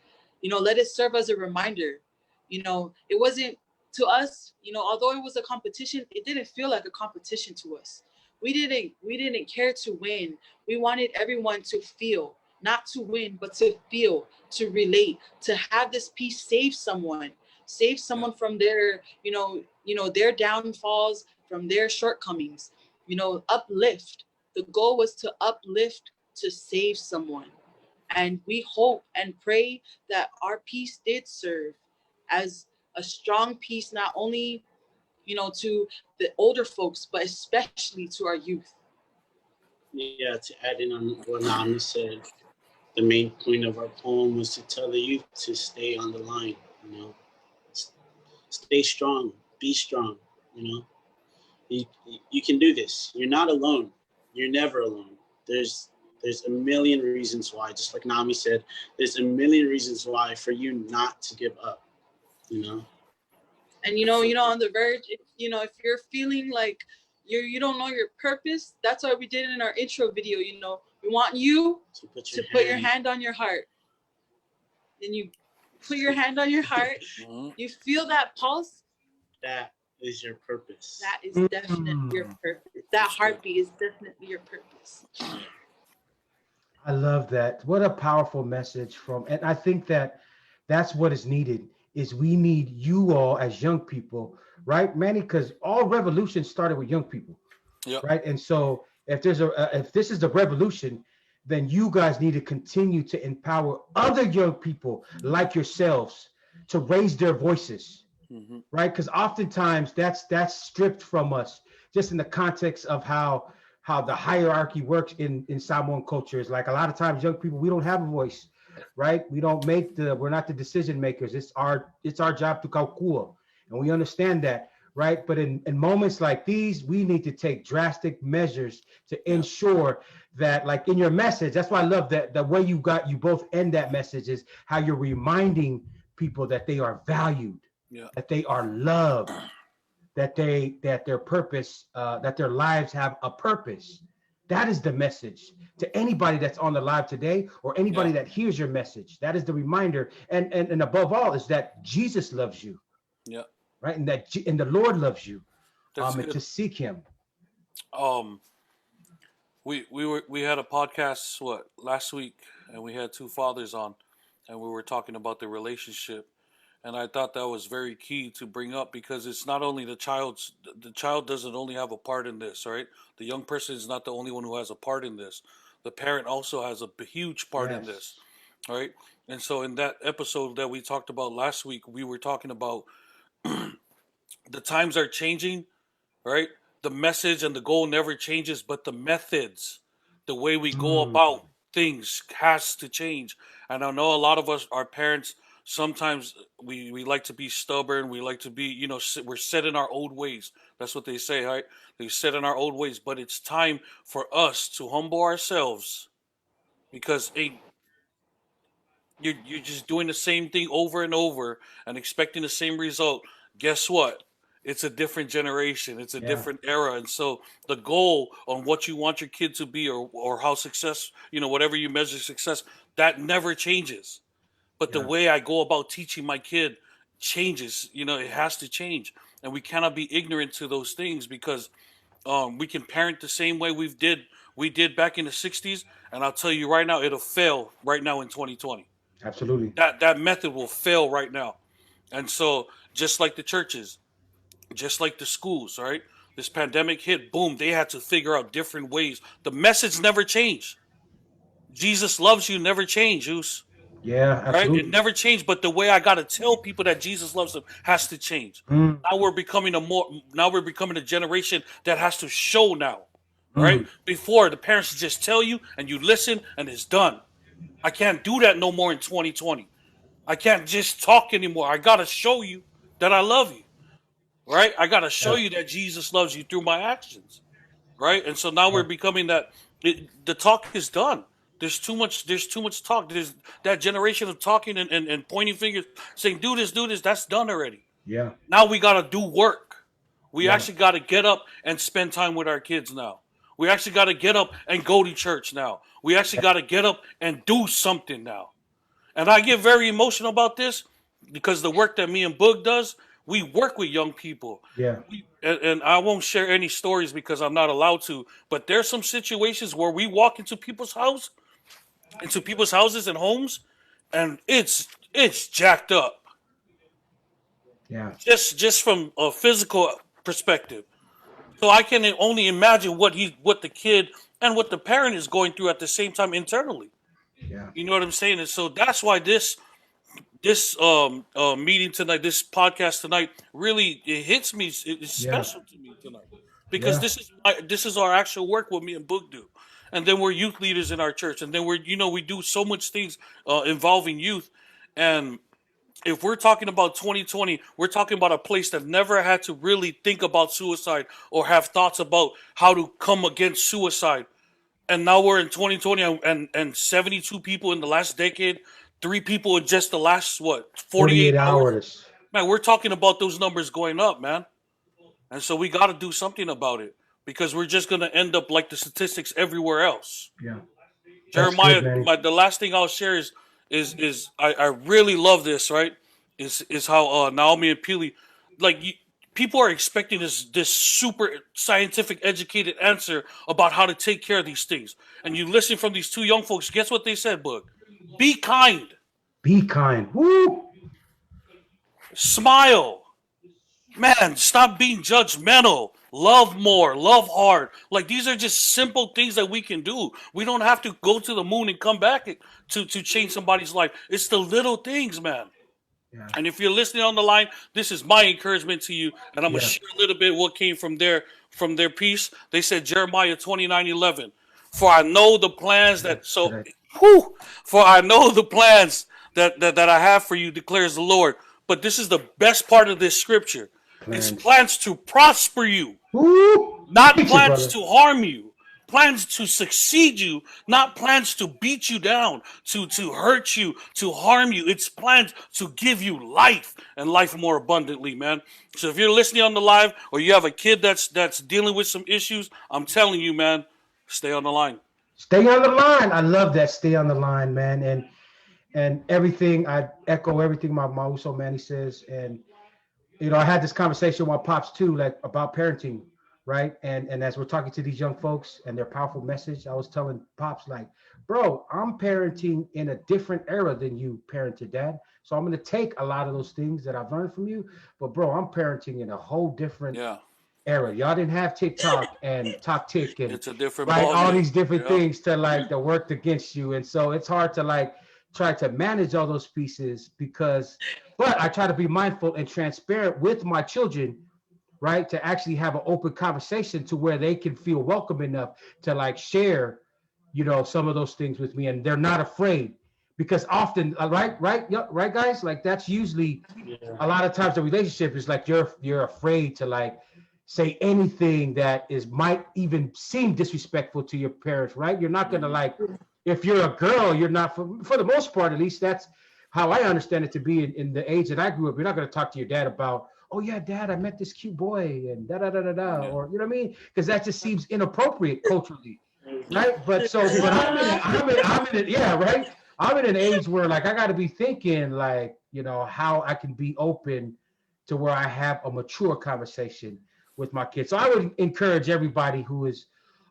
Let it serve as a reminder. It wasn't to us, although it was a competition, it didn't feel like a competition to us. We didn't care to win. We wanted everyone to feel, not to win, but to feel, to relate, to have this piece save someone from their, their downfalls, from their shortcomings, uplift. The goal was to uplift, to save someone. And we hope and pray that our piece did serve as a strong piece, not only to the older folks, but especially to our youth. Yeah, to add in on what Nami said, the main point of our poem was to tell the youth to stay on the line, stay strong, be strong, you can do this. You're not alone. You're never alone. There's a million reasons why, just like Nami said, there's a million reasons why for you not to give up, And on the verge, if you're feeling like you don't know your purpose, that's why we did it in our intro video. We want you to put your hand on your heart. Then you put your hand on your heart. You feel that pulse. That is your purpose. That is definitely your purpose. That heartbeat is definitely your purpose. I love that. What a powerful message and I think that's what is needed. Is we need you all as young people, right, Manny? Because all revolutions started with young people, right? And so if this is the revolution, then you guys need to continue to empower other young people like yourselves to raise their voices, right? Because oftentimes that's stripped from us, just in the context of how the hierarchy works in Samoan culture. Is like a lot of times young people, we don't have a voice. Right? We're not the decision makers. It's our job to kaukua. And we understand that, right? But in moments like these, we need to take drastic measures to ensure that, like in your message, that's why I love that the way you both end that message is how you're reminding people that they are valued, that they are loved, that their purpose, that their lives have a purpose. That is the message to anybody that's on the live today, or anybody that hears your message. That is the reminder, and above all is that Jesus loves you. Yeah. Right, and the Lord loves you. And to seek Him. We had a podcast last week, and we had two fathers on, and we were talking about the relationship. And I thought that was very key to bring up, because it's not only the child doesn't only have a part in this, right? The young person is not the only one who has a part in this. The parent also has a huge part in this, right? And so in that episode that we talked about last week, we were talking about the times are changing, right? The message and the goal never changes, but the methods, the way we go about things has to change. And I know a lot of us, our parents, sometimes we like to be stubborn. We like to be, we're set in our old ways. That's what they say, right? They set in our old ways. But it's time for us to humble ourselves, because you're just doing the same thing over and over and expecting the same result. Guess what? It's a different generation. It's a different era. And so the goal on what you want your kid to be, or how success, whatever you measure success, that never changes. But the way I go about teaching my kid changes. It has to change. And we cannot be ignorant to those things, because we can parent the same way we did back in the 60s. And I'll tell you right now, it'll fail right now in 2020. Absolutely. That method will fail right now. And so just like the churches, just like the schools, right? This pandemic hit, boom, they had to figure out different ways. The message never changed. Jesus loves you never changed, Zeus. Yeah, absolutely. Right? It never changed, but the way I got to tell people that Jesus loves them has to change. Now we're becoming a generation that has to show now, right? Before, the parents just tell you and you listen and it's done. I can't do that no more in 2020. I can't just talk anymore. I got to show you that I love you, right? I got to show you that Jesus loves you through my actions, right? And so now we're becoming that. The talk is done. There's too much talk. There's that generation of talking and pointing fingers, saying, do this, that's done already. Yeah. Now we got to do work. We actually got to get up and spend time with our kids now. We actually got to get up and go to church now. We actually got to get up and do something now. And I get very emotional about this, because the work that me and Boog does, we work with young people. Yeah. And I won't share any stories because I'm not allowed to, but there's some situations where we walk into people's houses and homes, and it's jacked up. Yeah. Just from a physical perspective. So I can only imagine what the kid and what the parent is going through at the same time internally. Yeah. You know what I'm saying? And so that's why this this meeting tonight, this podcast tonight, really it hits me. It's special to me tonight because this is our actual work. What me and Book do, and then we're youth leaders in our church, and then we do so much things involving youth, and if we're talking about 2020, we're talking about a place that never had to really think about suicide or have thoughts about how to come against suicide. And now we're in 2020 and 72 people in the last decade, 3 people in just the last, 48 hours? Man, we're talking about those numbers going up, man. And so we got to do something about it because we're just going to end up like the statistics everywhere else. Yeah. Jeremiah, the last thing I'll share is I really love this, right? Is how Naomi and Pili, people are expecting this super scientific, educated answer about how to take care of these things. And you listen from these 2 young folks, guess what they said, Book? Be kind. Be kind. Woo! Smile. Man, stop being judgmental. Love more, love hard. Like, these are just simple things that we can do. We don't have to go to the moon and come back to change somebody's life. It's the little things, man. Yeah. And if you're listening on the line, this is my encouragement to you. And I'm going to share a little bit what came from their piece. They said, Jeremiah 29:11. For I know the plans that I have for you, declares the Lord. But this is the best part of this scripture. It's plans to prosper you, not plans to harm you. Plans to succeed you, not plans to beat you down, to hurt you, to harm you. It's plans to give you life and life more abundantly, man. So if you're listening on the live or you have a kid that's dealing with some issues, I'm telling you, man, stay on the line. Stay on the line. I love that. Stay on the line, man. And everything, I echo everything my Uso Manny says. And, I had this conversation with my pops too, like about parenting. Right. And as we're talking to these young folks and their powerful message, I was telling pops, like, bro, I'm parenting in a different era than you parented, Dad. So I'm going to take a lot of those things that I've learned from you. But, bro, I'm parenting in a whole different era. Y'all didn't have TikTok and TokTik and it's a different all these different things that worked against you. And so it's hard to try to manage all those pieces but I try to be mindful and transparent with my children, right, to actually have an open conversation to where they can feel welcome enough to share, some of those things with me, and they're not afraid, because often, right, guys, that's usually a lot of times the relationship is you're afraid to say anything that might even seem disrespectful to your parents, right? You're not gonna if you're a girl, you're not for the most part, at least that's how I understand it to be in the age that I grew up. You're not gonna talk to your dad about, oh yeah, Dad, I met this cute boy and or you know what I mean? Because that just seems inappropriate culturally, right? But I'm in an age where I got to be thinking how I can be open to where I have a mature conversation with my kids. So I would encourage everybody who is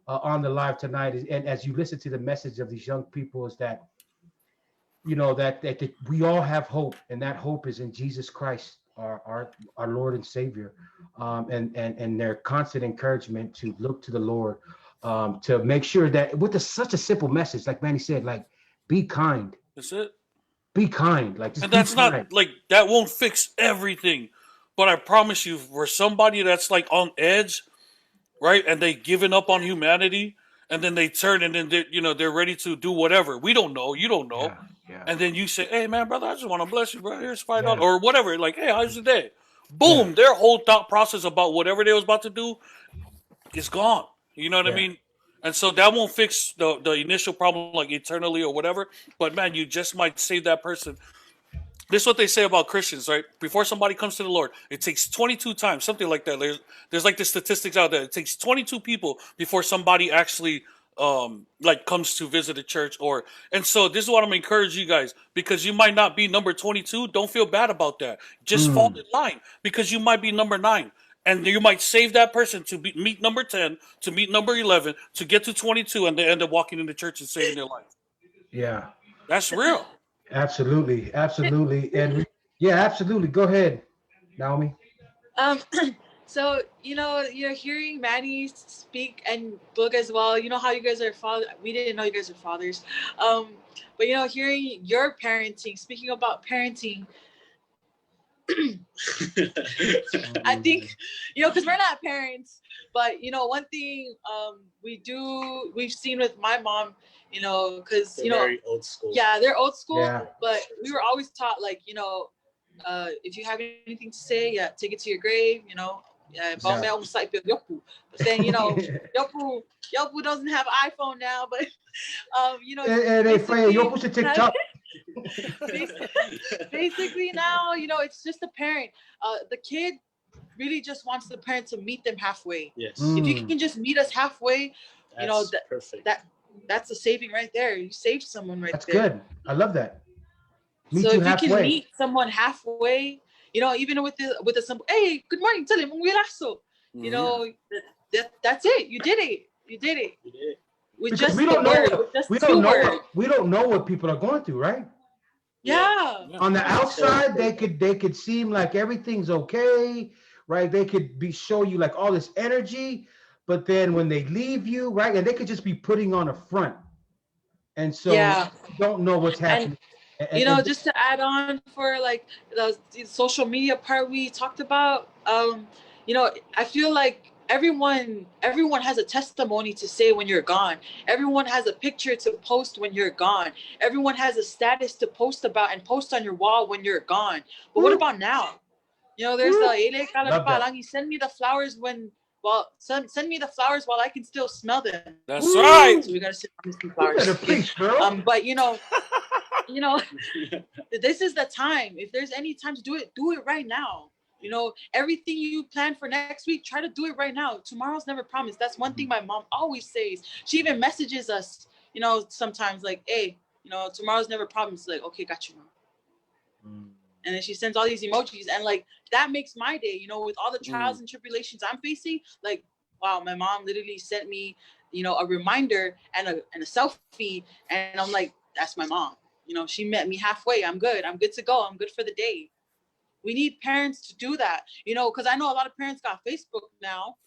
on the live tonight, and as you listen to the message of these young people, is that that we all have hope, and that hope is in Jesus Christ, our Lord and Savior, and their constant encouragement to look to the Lord, to make sure that with such a simple message, like Manny said, be kind. That's it. Be kind. And that's not that won't fix everything, but I promise you, for somebody that's on edge, right, and they given up on humanity, and then they turn and then they're ready to do whatever. We don't know. You don't know. Yeah. And then you say, hey, man, brother, I just want to bless you, bro. Here's $5 or whatever. Hey, how's your day? Boom. Their whole thought process about whatever they was about to do is gone. You know what I mean? And so that won't fix the initial problem eternally or whatever. But, man, you just might save that person. This is what they say about Christians, right? Before somebody comes to the Lord, it takes 22 times, something like that. There's the statistics out there. It takes 22 people before somebody actually comes to visit a church. And so this is what I'm encouraging you guys, because you might not be number 22. Don't feel bad about that. Just fall in line, because you might be number 9. And you might save that person to meet number 10, to meet number 11, to get to 22, and they end up walking into church and saving their life. Yeah. That's real. Absolutely. And absolutely. Go ahead, Naomi. So, you're hearing Manny speak and Book as well. You know how you guys are father. We didn't know you guys are fathers. But hearing your parenting, speaking about parenting, I think, because we're not parents, but one thing we've seen with my mom, because very old school. Yeah, they're old school, Yeah. but we were always taught like, if you have anything to say, yeah, take it to your grave, Yeah, but then Yopu doesn't have iPhone now, but And they find you push TikTok. basically now, it's just the parent. The kid really just wants the parent to meet them halfway. Yes. If you can just meet us halfway, That's perfect. That's a saving right there. You saved someone right That's there. good. I love that. Meet So you if you can halfway. meet someone halfway, even with the simple, hey, good morning, tell him, that's it. You did it. You did it. With Because just we don't the know word, what, with just we two don't know words. we don't know what people are going through, right? Yeah. On the outside, they could seem like everything's okay, right? They could show you like all this energy, but then when they leave you, right, and they could just be putting on a front, and so Yeah. you don't know what's happening. And Just to add on for like the social media part we talked about, I feel like everyone has a testimony to say when you're gone. Everyone has a picture to post when you're gone. Everyone has a status to post about and post on your wall when you're gone. But what about now? There's the Ele Kalapalangi, send me the flowers send me the flowers while I can still smell them. That's right. So we gotta send them some you flowers. better preach, girl. But this is the time. If there's any time to do it right now. Everything you plan for next week, try to do it right now. Tomorrow's never promised. That's one thing my mom always says. She even messages us, sometimes like, hey, tomorrow's never promised. Like, okay, got you, mom. And then she sends all these emojis, and like that makes my day, with all the trials and tribulations I'm facing. Like, wow, my mom literally sent me, a reminder and a selfie, and I'm like, that's my mom. She met me halfway. I'm good. I'm good to go. I'm good for the day. We need parents to do that, because I know a lot of parents got Facebook now.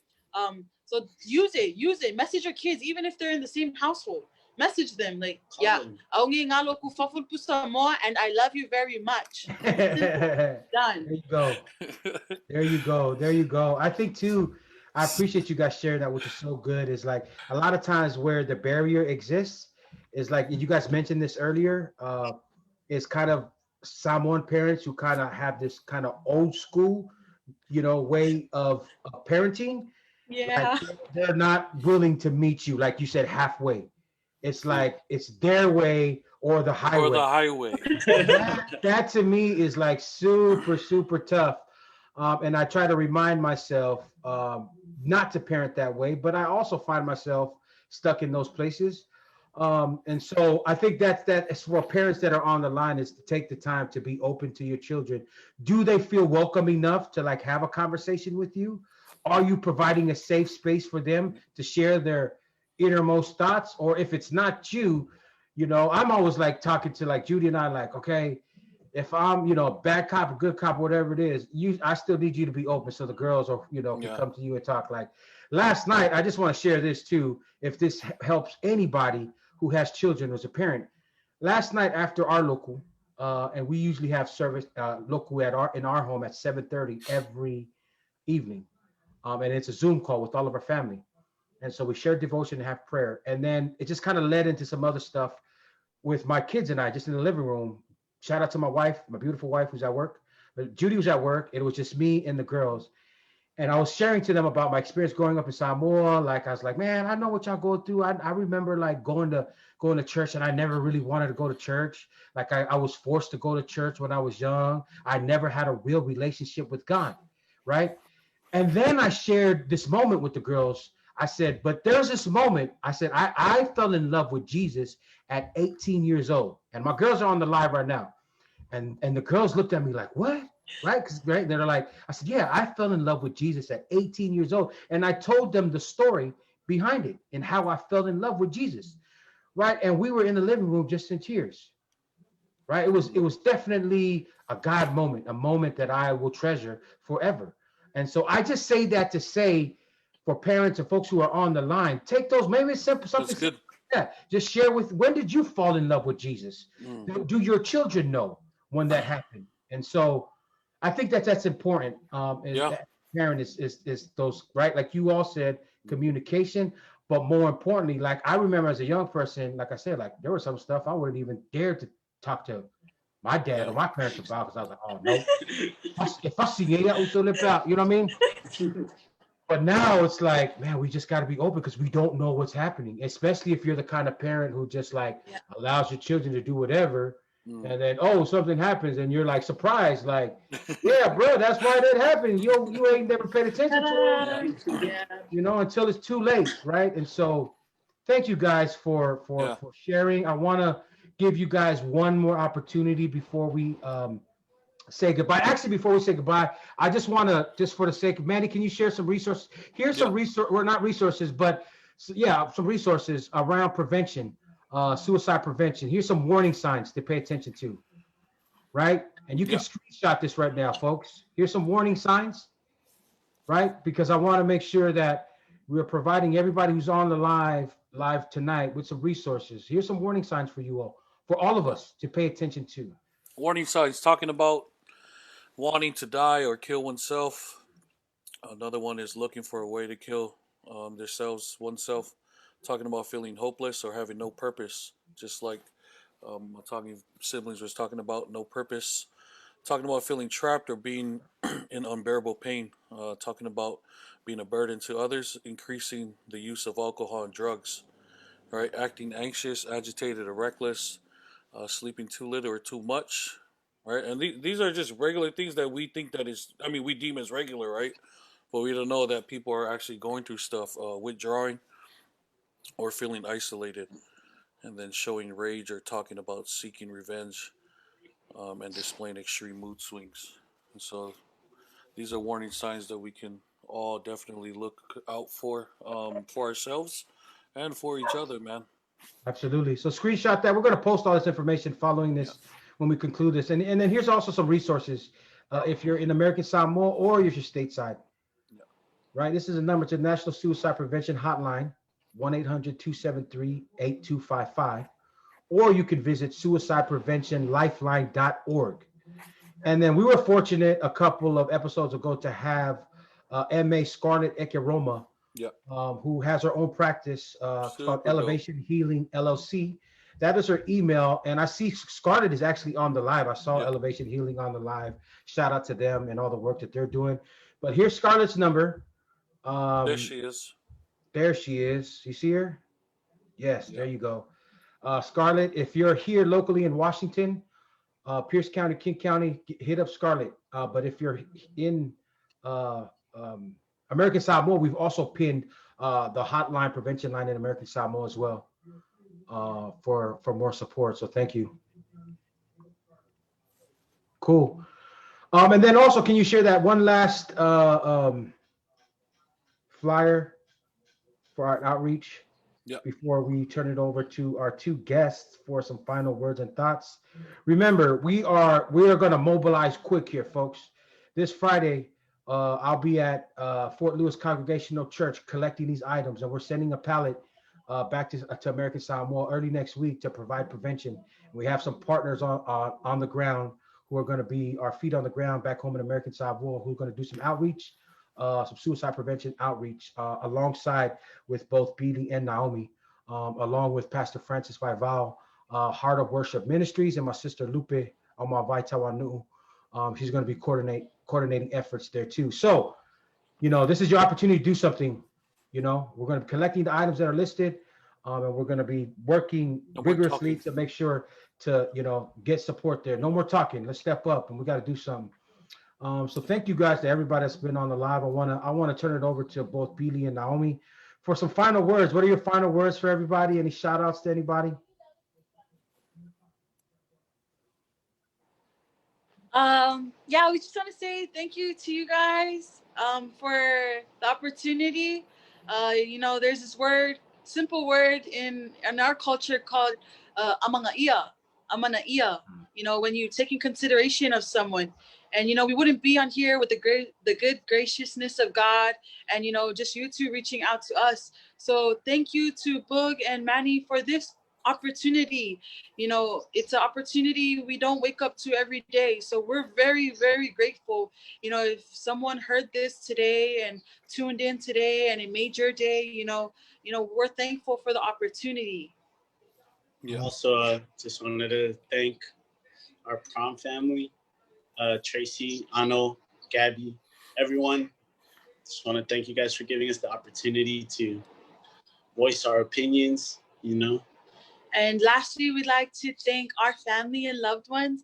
So use it. Message your kids, even if they're in the same household. Message them like, yeah, and I love you very much. Done. There you go. I think too, I appreciate you guys sharing that, which is so good. Is like a lot of times where the barrier exists is like you guys mentioned this earlier. Is kind of Samoan parents who kind of have this kind of old school, way of parenting. Yeah. Like they're not willing to meet you, like you said, halfway. It's like it's their way or the highway. Or the highway. that to me is like super, super tough. And I try to remind myself not to parent that way, but I also find myself stuck in those places. And so I think that's for parents that are on the line, is to take the time to be open to your children. Do they feel welcome enough to like have a conversation with you? Are you providing a safe space for them to share their innermost thoughts? Or if it's not you, I'm always like talking to like Judy and I, like, okay, if I'm, bad cop or good cop, whatever it is, I still need you to be open so the girls are, can come to you and talk. Like last night, I just want to share this too, if this helps anybody who has children as a parent. Last night after our local, and we usually have service local in our home at 7:30 every evening. And it's a Zoom call with all of our family. And so we share devotion and have prayer. And then it just kind of led into some other stuff with my kids and I, just in the living room. Shout out to my wife, my beautiful wife who's at work. But Judy was at work. It was just me and the girls. And I was sharing to them about my experience growing up in Samoa. Like, I was like, man, I know what y'all go through. I remember like going to church, and I never really wanted to go to church. Like I was forced to go to church when I was young. I never had a real relationship with God, right? And then I shared this moment with the girls. I said, but there's this moment. I said, I fell in love with Jesus at 18 years old. And my girls are on the live right now. And the girls looked at me like, what? Right? Right? They're like, I said, yeah, I fell in love with Jesus at 18 years old. And I told them the story behind it and how I fell in love with Jesus. Right? And we were in the living room just in tears. Right? It was definitely a God moment, a moment that I will treasure forever. And so I just say that to say for parents and folks who are on the line, take those, maybe it's simple, something That's good. yeah, just share with, when did you fall in love with Jesus? Mm. Do your children know when that happened? And so I think that's important. Is Yeah. that parent is those, right? Like you all said, communication, but more importantly, like I remember as a young person, like I said, like there was some stuff I wouldn't even dare to talk to my dad or my parents about, because I was like, oh no, if I see that, you know what I mean? But now it's like, man, we just got to be open because we don't know what's happening, especially if you're the kind of parent who just like allows your children to do whatever. And then, oh, something happens and you're like surprised, like, yeah, bro, that's why that happened. You ain't never paid attention to it, you know, until it's too late, right? And so thank you guys for sharing. I want to give you guys one more opportunity before we say goodbye. Actually, before we say goodbye, I just want to, just for the sake of Manny, can you share some resources? Here's some resource, well, not resources, but some resources around prevention, suicide prevention. Here's some warning signs to pay attention to, right? And you can screenshot this right now, folks. Here's some warning signs, right? Because I want to make sure that we're providing everybody who's on the live tonight with some resources. Here's some warning signs for you all, for all of us to pay attention to. Warning signs talking about wanting to die or kill oneself. Another one is looking for a way to kill oneself. Talking about feeling hopeless or having no purpose, just like Matagi siblings was talking about, no purpose. Talking about feeling trapped or being in unbearable pain. Talking about being a burden to others, increasing the use of alcohol and drugs. Right, acting anxious, agitated, or reckless. Sleeping too little or too much, right? And these are just regular things that we think that is, I mean, we deem as regular, right? But we don't know that people are actually going through stuff, withdrawing or feeling isolated, and then showing rage or talking about seeking revenge, and displaying extreme mood swings. And so these are warning signs that we can all definitely look out for ourselves and for each other, man. Absolutely. So screenshot that. We're going to post all this information following this when we conclude this. And then here's also some resources if you're in American Samoa or if you're stateside. Right? This is a number to the National Suicide Prevention Hotline, 1-800-273-8255. Or you can visit suicidepreventionlifeline.org. And then we were fortunate a couple of episodes ago to have M.A. Scarlett Ekeroma, who has her own practice called Elevation Healing LLC. That is her email. And I see Scarlett is actually on the live. I saw Elevation Healing on the live. Shout out to them and all the work that they're doing. But here's Scarlett's number. There she is. There she is. You see her? Yes, there you go. Scarlett, if you're here locally in Washington, Pierce County, King County, hit up Scarlett. But if you're in American Samoa, we've also pinned the hotline prevention line in American Samoa as well for more support. So thank you. Cool. And then also, can you share that one last flyer for our outreach before we turn it over to our two guests for some final words and thoughts? Remember, we are going to mobilize quick here, folks. This Friday, I'll be at Fort Lewis Congregational Church collecting these items, and we're sending a pallet back to American Samoa early next week to provide prevention. We have some partners on the ground who are going to be our feet on the ground back home in American Samoa, who are going to do some outreach, some suicide prevention outreach, alongside with both Billy and Naomi, along with Pastor Francis Vaival, Heart of Worship Ministries, and my sister Lupe Omavaitawanu. She's going to be coordinating efforts there too. So, this is your opportunity to do something. We're going to be collecting the items that are listed, and we're going to be working vigorously to make sure to, get support there. No more talking. Let's step up, and we got to do something. So thank you guys to everybody that's been on the live. I want to turn it over to both Billy and Naomi for some final words. What are your final words for everybody? Any shout outs to anybody? We just want to say thank you to you guys for the opportunity. There's this simple word in our culture called amanga ia. When you take in consideration of someone, And we wouldn't be on here with the good graciousness of God, and just you two reaching out to us. So thank you to Boog and Manny for this opportunity. It's an opportunity we don't wake up to every day. So we're very, very grateful. If someone heard this today and tuned in today and it made your day, we're thankful for the opportunity. Yeah. Also, just wanted to thank our prom family, Tracy, Ano, Gabby, everyone. Just want to thank you guys for giving us the opportunity to voice our opinions, And lastly, we'd like to thank our family and loved ones,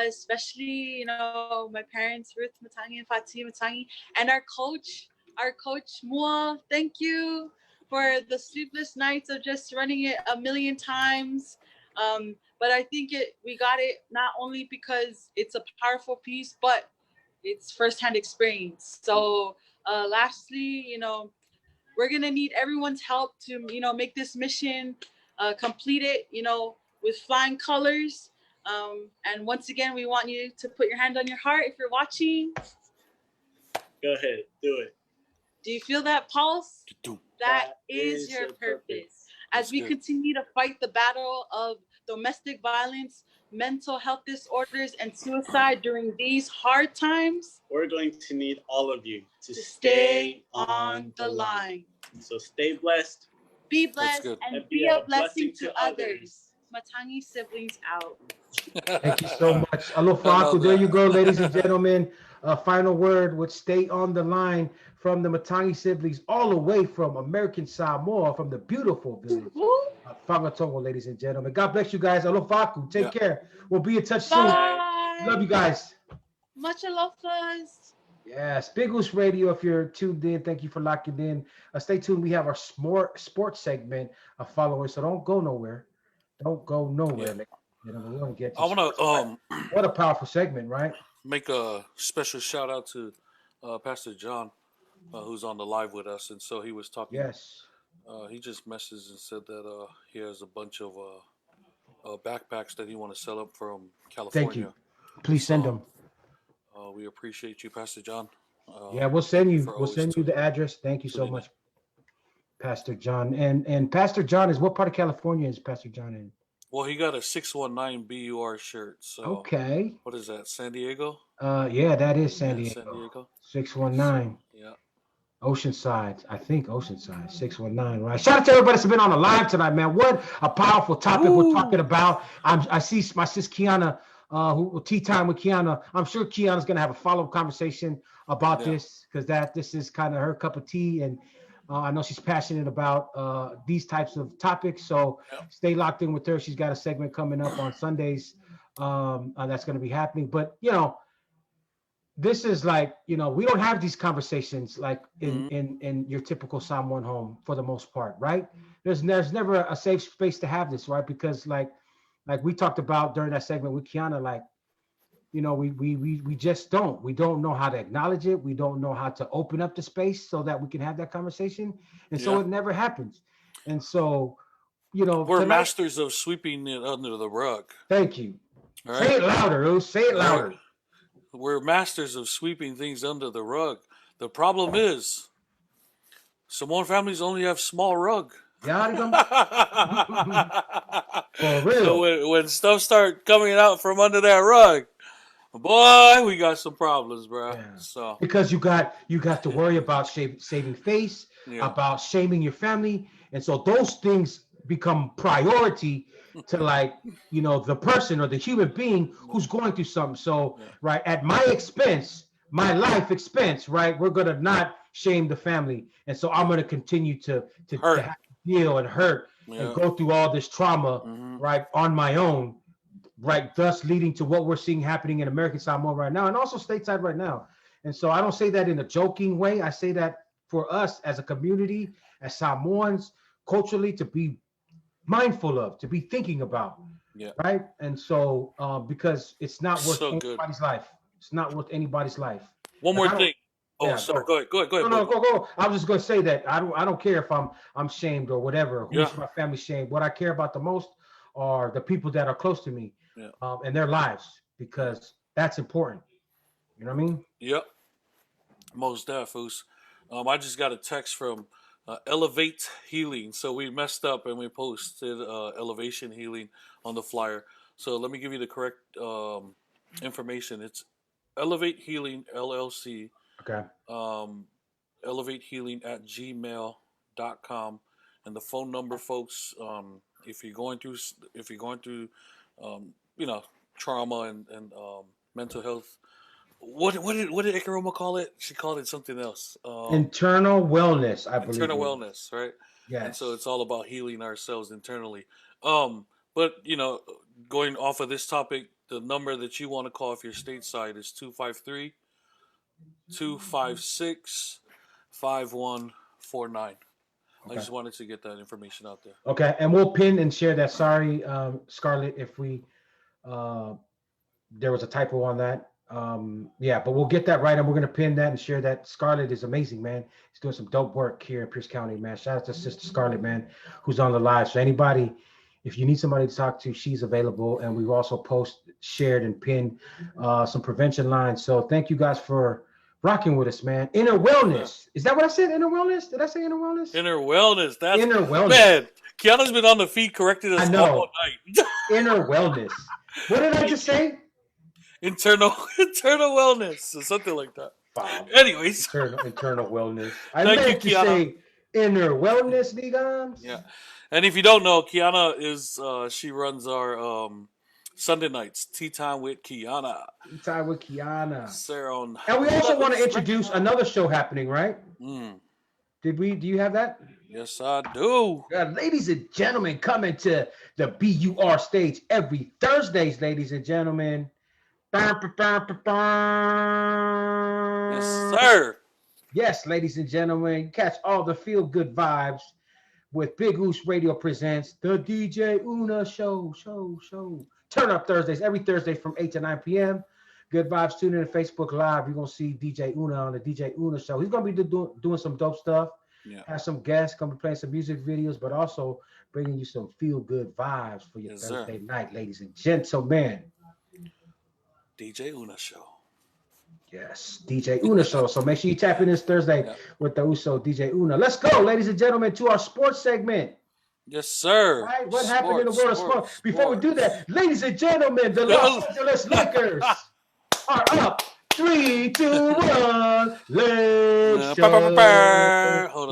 especially, my parents, Ruth Matagi and Fatih Matagi, and our coach, Mua. Thank you for the sleepless nights of just running it a million times. But I think we got it not only because it's a powerful piece, but it's firsthand experience. So lastly, we're going to need everyone's help to, make this mission complete it, with flying colors. And once again, we want you to put your hand on your heart if you're watching. Go ahead, do it. Do you feel that pulse? That is your purpose. As we continue to fight the battle of domestic violence, mental health disorders, and suicide during these hard times, we're going to need all of you to stay on the line. So stay blessed. Be blessed and be a blessing to others. Matagi siblings out. Thank you so much. Alofa, there you go, ladies and gentlemen. A final word would stay on the line from the Matagi siblings, all the way from American Samoa, from the beautiful village of Whangatongo, ladies and gentlemen. God bless you guys. Alofa, take care. We'll be in touch soon. Love you guys. Much alofas. Yes, Big Goose Radio. If you're tuned in, thank you for locking in. Stay tuned. We have our sports segment following, so don't go nowhere. Don't go nowhere. Yeah. We want to get. I want to what a powerful segment, right? Make a special shout out to Pastor John, who's on the live with us, and so he was talking. Yes. He just messaged and said that he has a bunch of backpacks that he want to sell up from California. Thank you. Please send them. We appreciate you, Pastor John. Yeah, we'll send you. We'll send you the address. Thank you so much, Pastor John. And Pastor John is what part of California is Pastor John in? Well, he got a 619 BUR shirt. So okay. What is that? San Diego? Yeah, that is San Diego. San Diego. 619. Yeah. Oceanside. I think Oceanside. 619. Right. Shout out to everybody that's been on the live tonight, man. What a powerful topic we're talking about. I see my sis Kiana. Who tea time with Kiana. I'm sure Kiana's gonna have a follow-up conversation about this because this is kind of her cup of tea, and I know she's passionate about these types of topics. So stay locked in with her. She's got a segment coming up on Sundays that's gonna be happening. But this is like we don't have these conversations like in your typical Samoan home for the most part, right? There's never a safe space to have this, right? Because like we talked about during that segment with Kiana, we just don't know how to acknowledge it. We don't know how to open up the space so that we can have that conversation. And so it never happens. And so, we're masters of sweeping it under the rug. Thank you. All Say it louder, Lou. Say it louder. We're masters of sweeping things under the rug. The problem is Samoan families only have small rug. For real. So when stuff start coming out from under that rug, boy, we got some problems, bro. Yeah. So because you got to worry about saving face, about shaming your family, and so those things become priority to the person or the human being who's going through something. So right at my expense, my life expense, right, we're gonna not shame the family, and so I'm gonna continue to feel and hurt and go through all this trauma right on my own, right, thus leading to what we're seeing happening in American Samoa right now and also stateside right now. And so I don't say that in a joking way. I say that for us as a community, as Samoans, culturally, to be mindful of, to be thinking about, right? And so because it's not worth anybody's life. It's not worth anybody's life. One more thing. Oh, sorry. Go ahead. No, go. I was just going to say that I don't care if I'm shamed or whatever. Who's my family shamed? What I care about the most are the people that are close to me and their lives, because that's important. You know what I mean? Yep. Most definitely. I just got a text from Elevate Healing. So we messed up and we posted Elevation Healing on the flyer. So let me give you the correct information. It's Elevate Healing LLC. Okay. Elevate Healing at gmail.com. And the phone number, folks, if you're going through trauma and mental health. What did Ikaroma call it? She called it something else. Internal wellness, I believe. Internal wellness, right? Yes. And so it's all about healing ourselves internally. But going off of this topic, the number that you want to call if you're stateside is 253-256-5149. I just wanted to get that information out there. Okay, and we'll pin and share that. Sorry, Scarlett, if we there was a typo on that. But we'll get that right, and we're gonna pin that and share that. Scarlett is amazing, man. He's doing some dope work here in Pierce County, man. Shout out to Sister Scarlett, man, who's on the live. So anybody, if you need somebody to talk to, she's available. And we've also shared and pinned some prevention lines. So thank you guys for rocking with us, man. Inner wellness. Is that what I said? Inner wellness? Did I say inner wellness? Inner wellness. That's inner wellness. Man, Kiana's been on the feed correcting us I know. all night. Inner wellness. What did I just say? Internal wellness or something like that. Wow. Anyways. Internal wellness. I Thank meant you, to Kiana. say inner wellness, Negans. Yeah. And if you don't know, Kiana is she runs our Sunday nights, Tea Time with Kiana. Tea Time with Kiana. Sarah on. And we also want to introduce another show happening, right? Mm. Do you have that? Yes, I do. Ladies and gentlemen, coming to the BUR stage every Thursdays, ladies and gentlemen. Yes, sir. Yes, ladies and gentlemen, catch all the feel-good vibes with Big Oos Radio presents the DJ Una Show. Turn up Thursdays, every Thursday from 8 to 9 p.m. Good vibes. Tune in to Facebook Live. You're going to see DJ Una on the DJ Una Show. He's going to be doing some dope stuff. Yeah. Have some guests, going to be playing some music videos, but also bringing you some feel-good vibes for your Thursday night, ladies and gentlemen. DJ Una Show. Yes, DJ Una Show. So make sure you tap in this Thursday with the Uso DJ Una. Let's go, ladies and gentlemen, to our sports segment. Yes, sir. All right, what happened in the world of sports? Before we do that, ladies and gentlemen, the Los Angeles Lakers are up 3-1.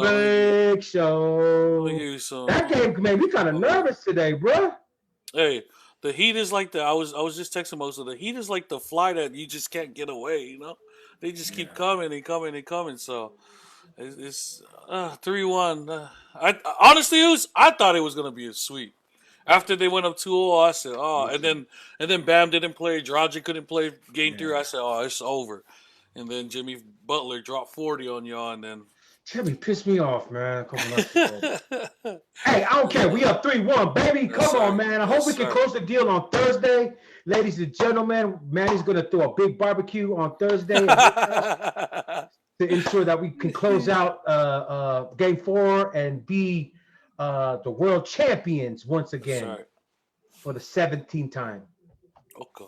Lake Show. Lake Show. That game made me kind of nervous today, bro. Hey. The Heat is like I was just texting most of the Heat is like the fly that you just can't get away, you know? They just keep coming and coming and coming. So it's 3-1. I honestly I thought it was gonna be a sweep. After they went up 2-0, I said, and then Bam didn't play, Dragic couldn't play game 3. I said, it's over. And then Jimmy Butler dropped 40 on y'all, and then Jimmy pissed me off, man. Hey, I don't care. We up 3-1, baby. Come on, man. I hope we can close the deal on Thursday. Ladies and gentlemen, Manny's going to throw a big barbecue on Thursday to ensure that we can close out Game 4 and be the world champions once again for the 17th time. Okay.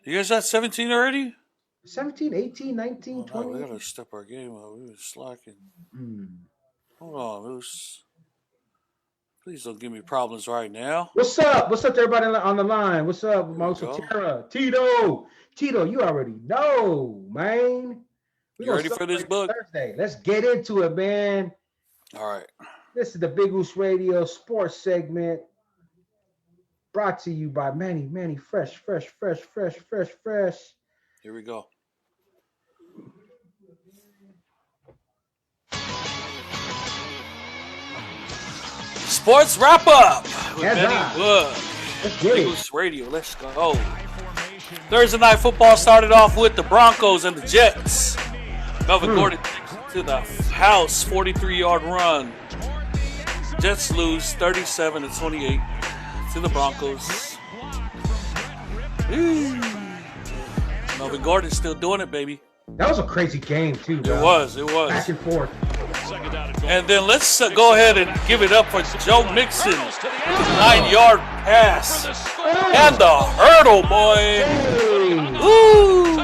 You guys at 17 already? 17, 18, 19, 20. We gotta step our game up. We were slacking. Hold on, Moose. Please don't give me problems right now. What's up? What's up to everybody on the line? What's up, Mosa Terra? Tito, you already know, man. You ready for this book? Thursday. Let's get into it, man. All right. This is the Big Oos Radio Sports segment brought to you by Manny Fresh. Here we go. Sports wrap up with Manny Wood. Big Oos Radio. Let's go. Thursday night football started off with the Broncos and the Jets. Melvin Gordon takes it to the house, 43-yard run. Jets lose 37-28 to the Broncos. Melvin Gordon's still doing it, baby. That was a crazy game, too, bro. It was. Back and forth. And then let's go ahead and give it up for Joe Mixon. 9-yard pass. And the hurdle, boy. Ooh.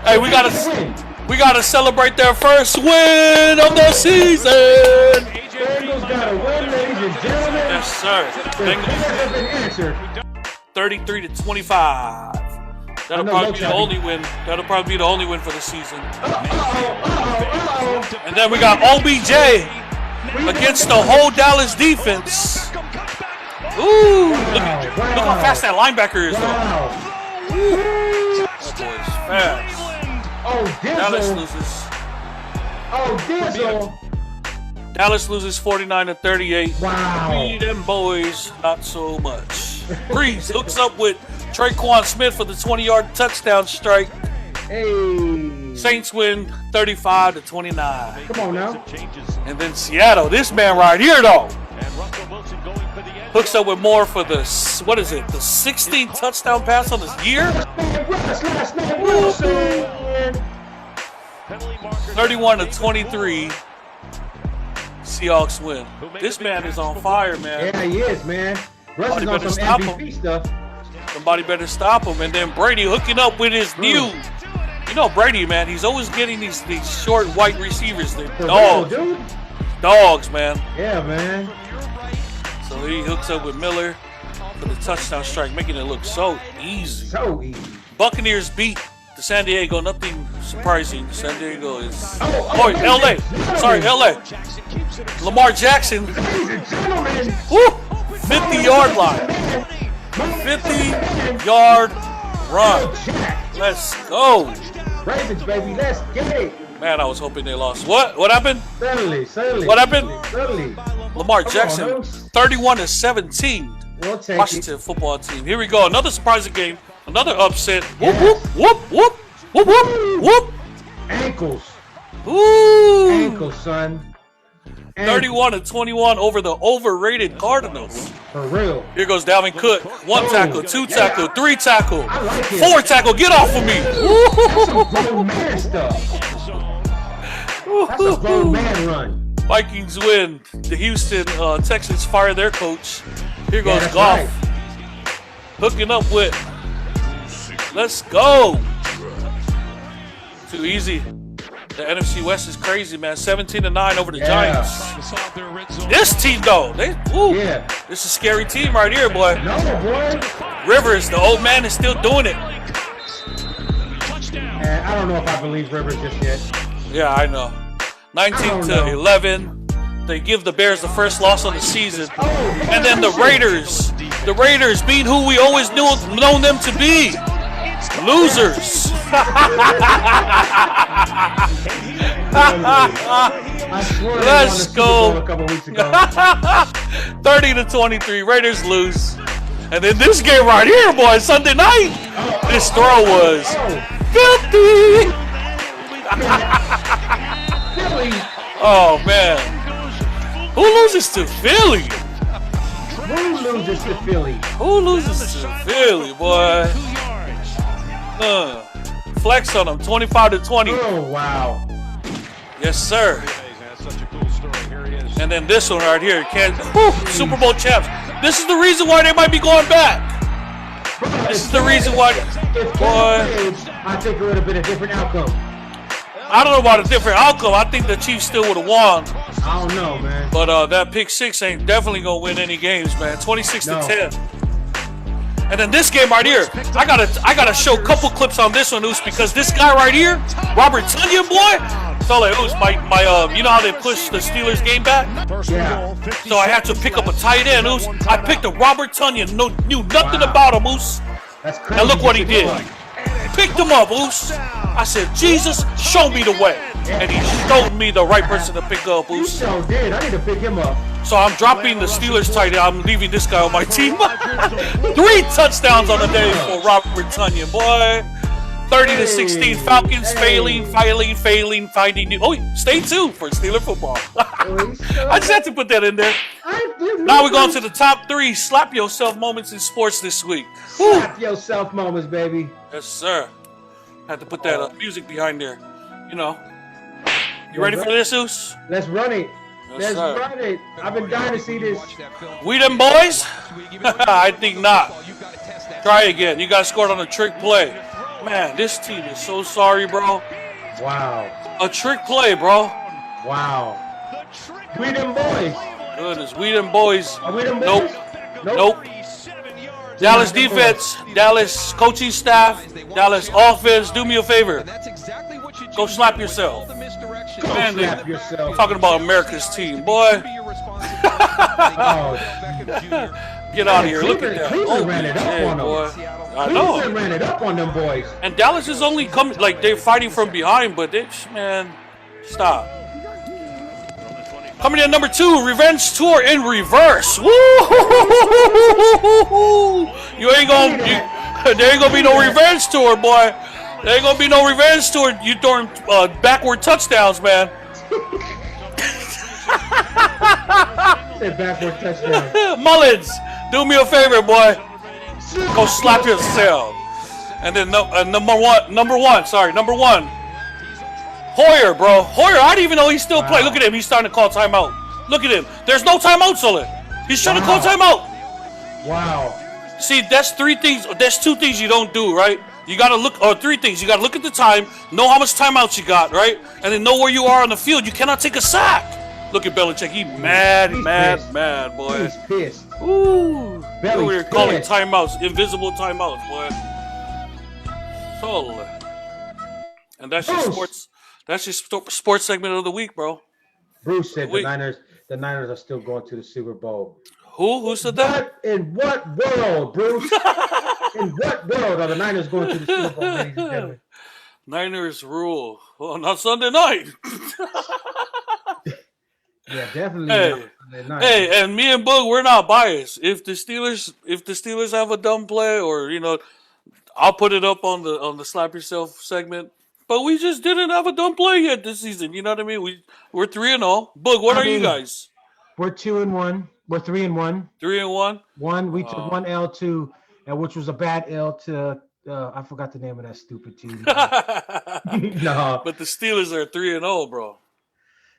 Hey, we gotta celebrate their first win of the season. Bengals got a win, ladies and gentlemen. Yes, sir. Bengals have been answered. 33-25. That'll probably be the only win. That'll probably be the only win for the season. And then we got OBJ against the whole Dallas defense. Ooh, look how fast that linebacker is, though. That boy's fast. Oh, Dallas Dizzle. loses. Oh, Dizzle. Dallas loses 49-38. Wow. We them boys, not so much. Breeze hooks up with Traquan Smith for the 20-yard touchdown strike. Hey. Saints win 35-29. Come on now. And then Seattle, this man right here though, hooks up with more for the, what is it, the 16th touchdown pass on this year? 31-23. Seahawks win. This man is on fire, man. Yeah, he is, man. Russ is on some MVP stuff. Somebody better stop him. And then Brady hooking up with his new. You know Brady, man. He's always getting these short white receivers. They're dogs. Dogs, man. Yeah, man. So he hooks up with Miller for the touchdown strike, making it look so easy. So easy. Buccaneers beat the San Diego. Nothing surprising. San Diego is. LA. Sorry, LA. Lamar Jackson. 50-yard line. 50-yard run. Let's go. Ravens, baby. Let's get it. Man, I was hoping they lost. What happened? Certainly. What happened? Certainly. Lamar Jackson, 31-17. We'll take Washington football team. Here we go. Another surprising game. Another upset. Yes. Whoop, whoop, whoop, whoop, whoop, whoop, whoop. Ankles. Ooh. Ankles, son. 31-21 over the overrated Cardinals. For real. Here goes Dalvin Cook. 1 tackle, 2 tackle, 3 tackle, I like it. 4 tackle. Get off of me. That's some grown man stuff. That's a grown man run. Vikings win. The Houston Texans fire their coach. Here goes Goff. Right. Hooking up with. Let's go. Too easy. The NFC West is crazy, man. 17-9 over the Giants. This team, though, this is a scary team right here, boy. No, boy. Rivers, the old man, is still doing it. And I don't know if I believe Rivers just yet. Yeah, I know. 19-11. They give the Bears the first loss of the season. And then the Raiders beat who we always known them to be. Losers. Let's go. 30-23. Raiders lose. And then this game right here, boy, Sunday night. This throw was filthy. Oh, man. Who loses to Philly? Who loses to Philly, boy? Flex on them, 25-20. Oh, wow. Yes, sir. And then this one right here, Super Bowl champs. This is the reason why they might be going back. This is the reason why. Boy, I think it would have been a different outcome. I don't know about a different outcome. I think the Chiefs still would have won. I don't know, man. But that pick six ain't definitely gonna win any games, man. 26-10. And then this game right here, I gotta show a couple clips on this one, Oos, because this guy right here, Robert Tonyan, boy, fella, Oos, my you know how they push the Steelers game back? Yeah. So I had to pick up a tight end, Oos. I picked up Robert Tonyan, knew nothing about him, Oos. That's crazy. And look what he did. Picked him up, Oos. I said, Jesus, show me the way. And he showed me the right person to pick up, You Oos. so did. I need to pick him up. So I'm dropping the Steelers tight end. I'm leaving this guy on my team. 3 touchdowns on the day for Robert Tonyan, boy. 30-16. Falcons failing, finding new. Oh, stay tuned for Steeler football. I just had to put that in there. Now we're going to the top 3 slap yourself moments in sports this week. Slap yourself moments, baby. Yes, sir. Had to put that music behind there. You know. You ready for this, Oos? Let's run it. Yes, Let's run it. I've been dying to see this. We them boys? I think not. Try again. You guys scored on a trick play. Man, this team is so sorry, bro. Wow. A trick play, bro. Wow. We them boys. Goodness, we them boys. Are we them Nope. boys? Nope. Dallas defense, Dallas coaching staff, Dallas offense. Do me a favor. Go slap yourself. Go Man, slap yourself. Talking about America's team, boy. Oh, Get out of here. Look at that. Cleveland ran it up on them. boy. I Cleveland know. ran it up on them boys. And Dallas is only coming, like, they're fighting from behind, but man, stop. Coming in number 2, Revenge Tour in reverse. Woo! You ain't gonna, there ain't gonna be no revenge tour, boy. There ain't gonna be no revenge tour. You throwing backward touchdowns, man. Say backward touchdown. Mullins, do me a favor, boy. Go slap yourself. And then number one. Hoyer, bro. Hoyer, I didn't even know he still played. Look at him. He's starting to call timeout. Look at him. There's no timeouts on it. He's trying to call timeout. Wow. See, that's 3 things. That's 2 things you don't do, right? You got to look, or 3 things. You got to look at the time, know how much timeouts you got, right? And then know where you are on the field. You cannot take a sack. Look at Belichick. He's mad, boy. He's pissed. Ooh. Belly's We're calling pissed. timeouts, invisible timeouts, boy. So, and that's your sports. That's your sports segment of the week, bro. Bruce said the Niners are still going to the Super Bowl. Who said that? In what world, Bruce? In what world are the Niners going to the Super Bowl, ladies and gentlemen? Niners rule. Well, not Sunday night. Yeah, definitely. Hey, and me and Boog, we're not biased. If the Steelers have a dumb play, or I'll put it up on the slap yourself segment. But we just didn't have a dumb play yet this season. You know what I mean? We're 3-0. Boog, what are you guys? We're 2-1. We're 3-1. 3-1. We took 1 L to, which was a bad L to. I forgot the name of that stupid team. No. But the Steelers are 3-0, bro.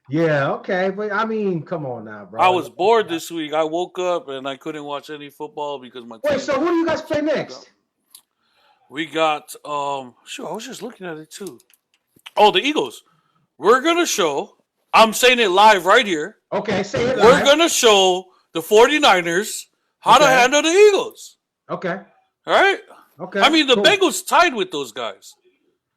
Yeah, okay, but I mean, come on now, bro. I was bored this week. I woke up and I couldn't watch any football because my team. Wait, so who do you guys play next? We got I was just looking at it too. Oh, the Eagles. We're gonna show. I'm saying it live right here. Okay, say it live. We're gonna show the 49ers how to handle the Eagles. Okay. All right. Okay. I mean, the Bengals tied with those guys.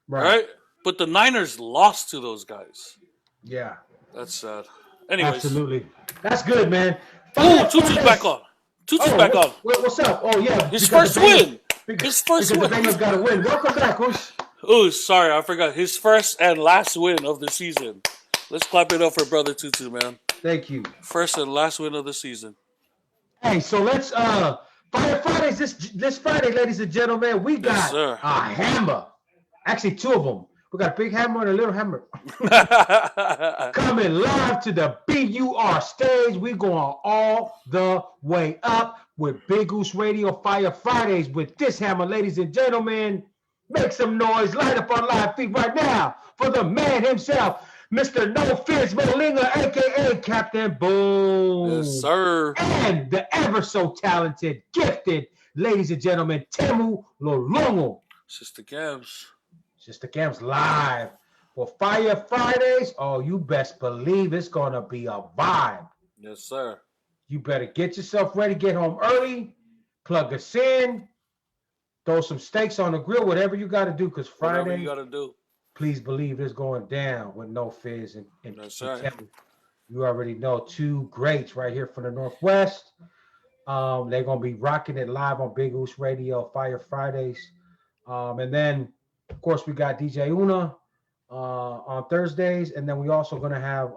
Right. But the Niners lost to those guys. Yeah. That's sad. Anyways. Absolutely. That's good, man. Oh, Tutu's back on. Back on. What's up? Oh, yeah. His first win. Because the Bengals got to win. Welcome back, Oos. Oh, sorry, I forgot. His first and last win of the season. Let's clap it up for Brother Tutu, man. Thank you. First and last win of the season. Hey, so let's Fire Fridays this Friday, ladies and gentlemen. We got a hammer. Actually, 2 of them. We got a big hammer and a little hammer. Coming live to the BUR stage. We going all the way up with Big Goose Radio Fire Fridays with this hammer, ladies and gentlemen. Make some noise. Light up our live feet right now for the man himself, Mr. No Fizz Molinga, a.k.a. Captain Boom. Yes, sir. And the ever so talented, gifted, ladies and gentlemen, Temu Lolongo. Sister Cams. Sister Cam's live for Fire Fridays. Oh, you best believe it's going to be a vibe. Yes, sir. You better get yourself ready, get home early, plug us in, throw some steaks on the grill, whatever you got to do, because Friday, whatever you got to do. Please believe it's going down with No Fizz and yes, sir. You already know 2 greats right here from the Northwest. They're going to be rocking it live on Big Goose Radio, Fire Fridays. And then, of course, we got DJ Una on Thursdays. And then we also going to have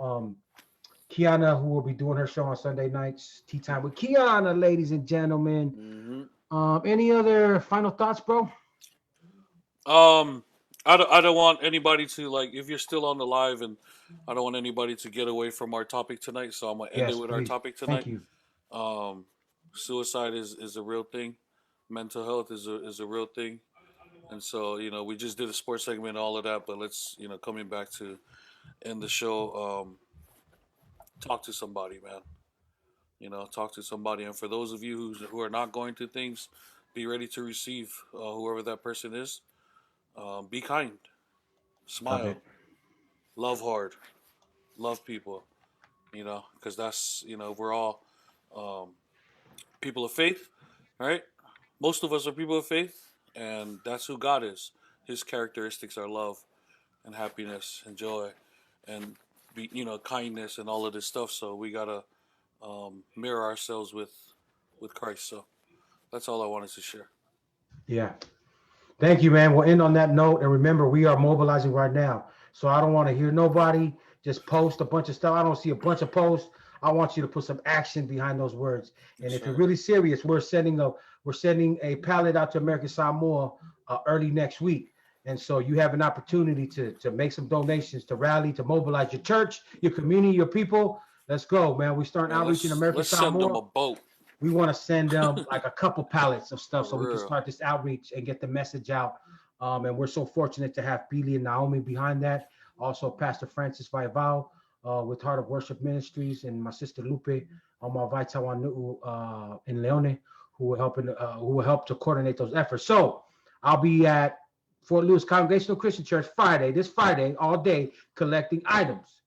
Kiana, who will be doing her show on Sunday nights. Tea Time with Kiana, ladies and gentlemen. Mm-hmm. Any other final thoughts, bro? I don't want anybody to, like, if you're still on the live, and I don't want anybody to get away from our topic tonight, so I'm going to end it with our topic tonight. Thank you. Suicide is a real thing. Mental health is a real thing. And so, we just did a sports segment and all of that, but let's, coming back to end the show, talk to somebody, man. Talk to somebody. And for those of you who are not going through things, be ready to receive whoever that person is. Be kind, smile, love hard, love people. Because that's we're all people of faith, right? Most of us are people of faith, and that's who God is. His characteristics are love and happiness and joy, and kindness and all of this stuff. So we gotta mirror ourselves with Christ. So that's all I wanted to share. Yeah. Thank you, man. We'll end on that note. And remember, we are mobilizing right now. So I don't want to hear nobody just post a bunch of stuff. I don't see a bunch of posts. I want you to put some action behind those words. And if you're really serious, we're sending a pallet out to American Samoa early next week. And so you have an opportunity to make some donations, to rally, to mobilize your church, your community, your people. Let's go, man. We start outreach in American Samoa. Let's send them a boat. We want to send them like a couple pallets of stuff so we can start this outreach and get the message out. And we're so fortunate to have Billy and Naomi behind that. Also, Pastor Francis Vaivao with Heart of Worship Ministries, and my sister Lupe on my Vaitawanu in Leone, who will help to coordinate those efforts. So I'll be at Fort Lewis Congregational Christian Church this Friday, all day, collecting items.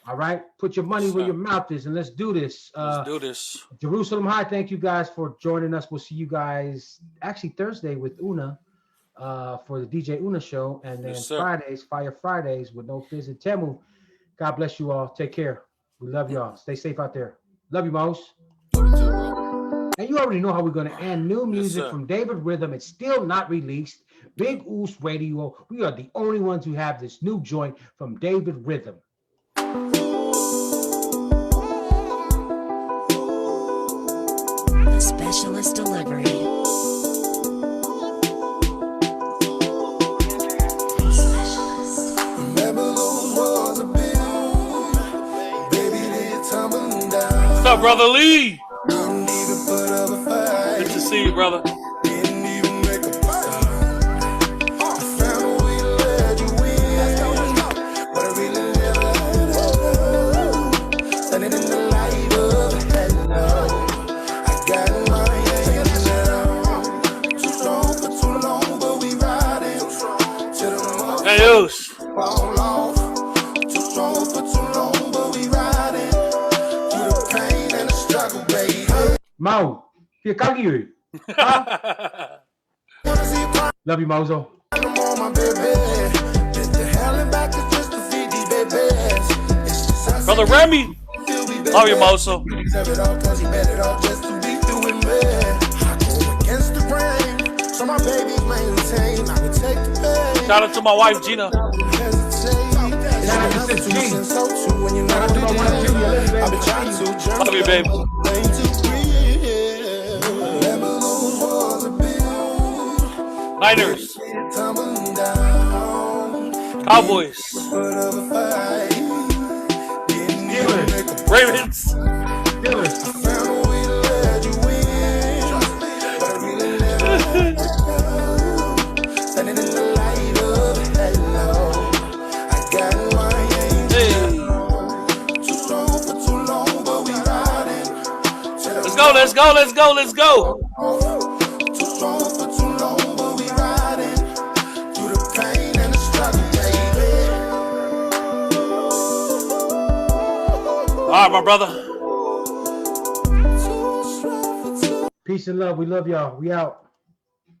All right, put your money where your mouth is, and let's do this. Let's do this. Jerusalem High, thank you guys for joining us. We'll see you guys actually Thursday with Una for the DJ Una show, and then Fridays, Fire Fridays with No Fizz and Temu. God bless you all. Take care. We love y'all. Stay safe out there. Love you, Mose. Love you too, bro. And you already know how we're going to end. New music from David Rhythm. It's still not released. Big Oos Radio. We are the only ones who have this new joint from David Rhythm. Specialist delivery. What's up, brother Lee? Good to see you, brother. Hey, Oos. Mau, here, kagi. Love you, Mozo. Brother Remy. Love you, Mozo. Shout out to my wife, Gina. Love you, babe. Niners. Cowboys. Ravens. Let's go, let's go, let's go. All right, my brother. Peace and love. We love y'all. We out.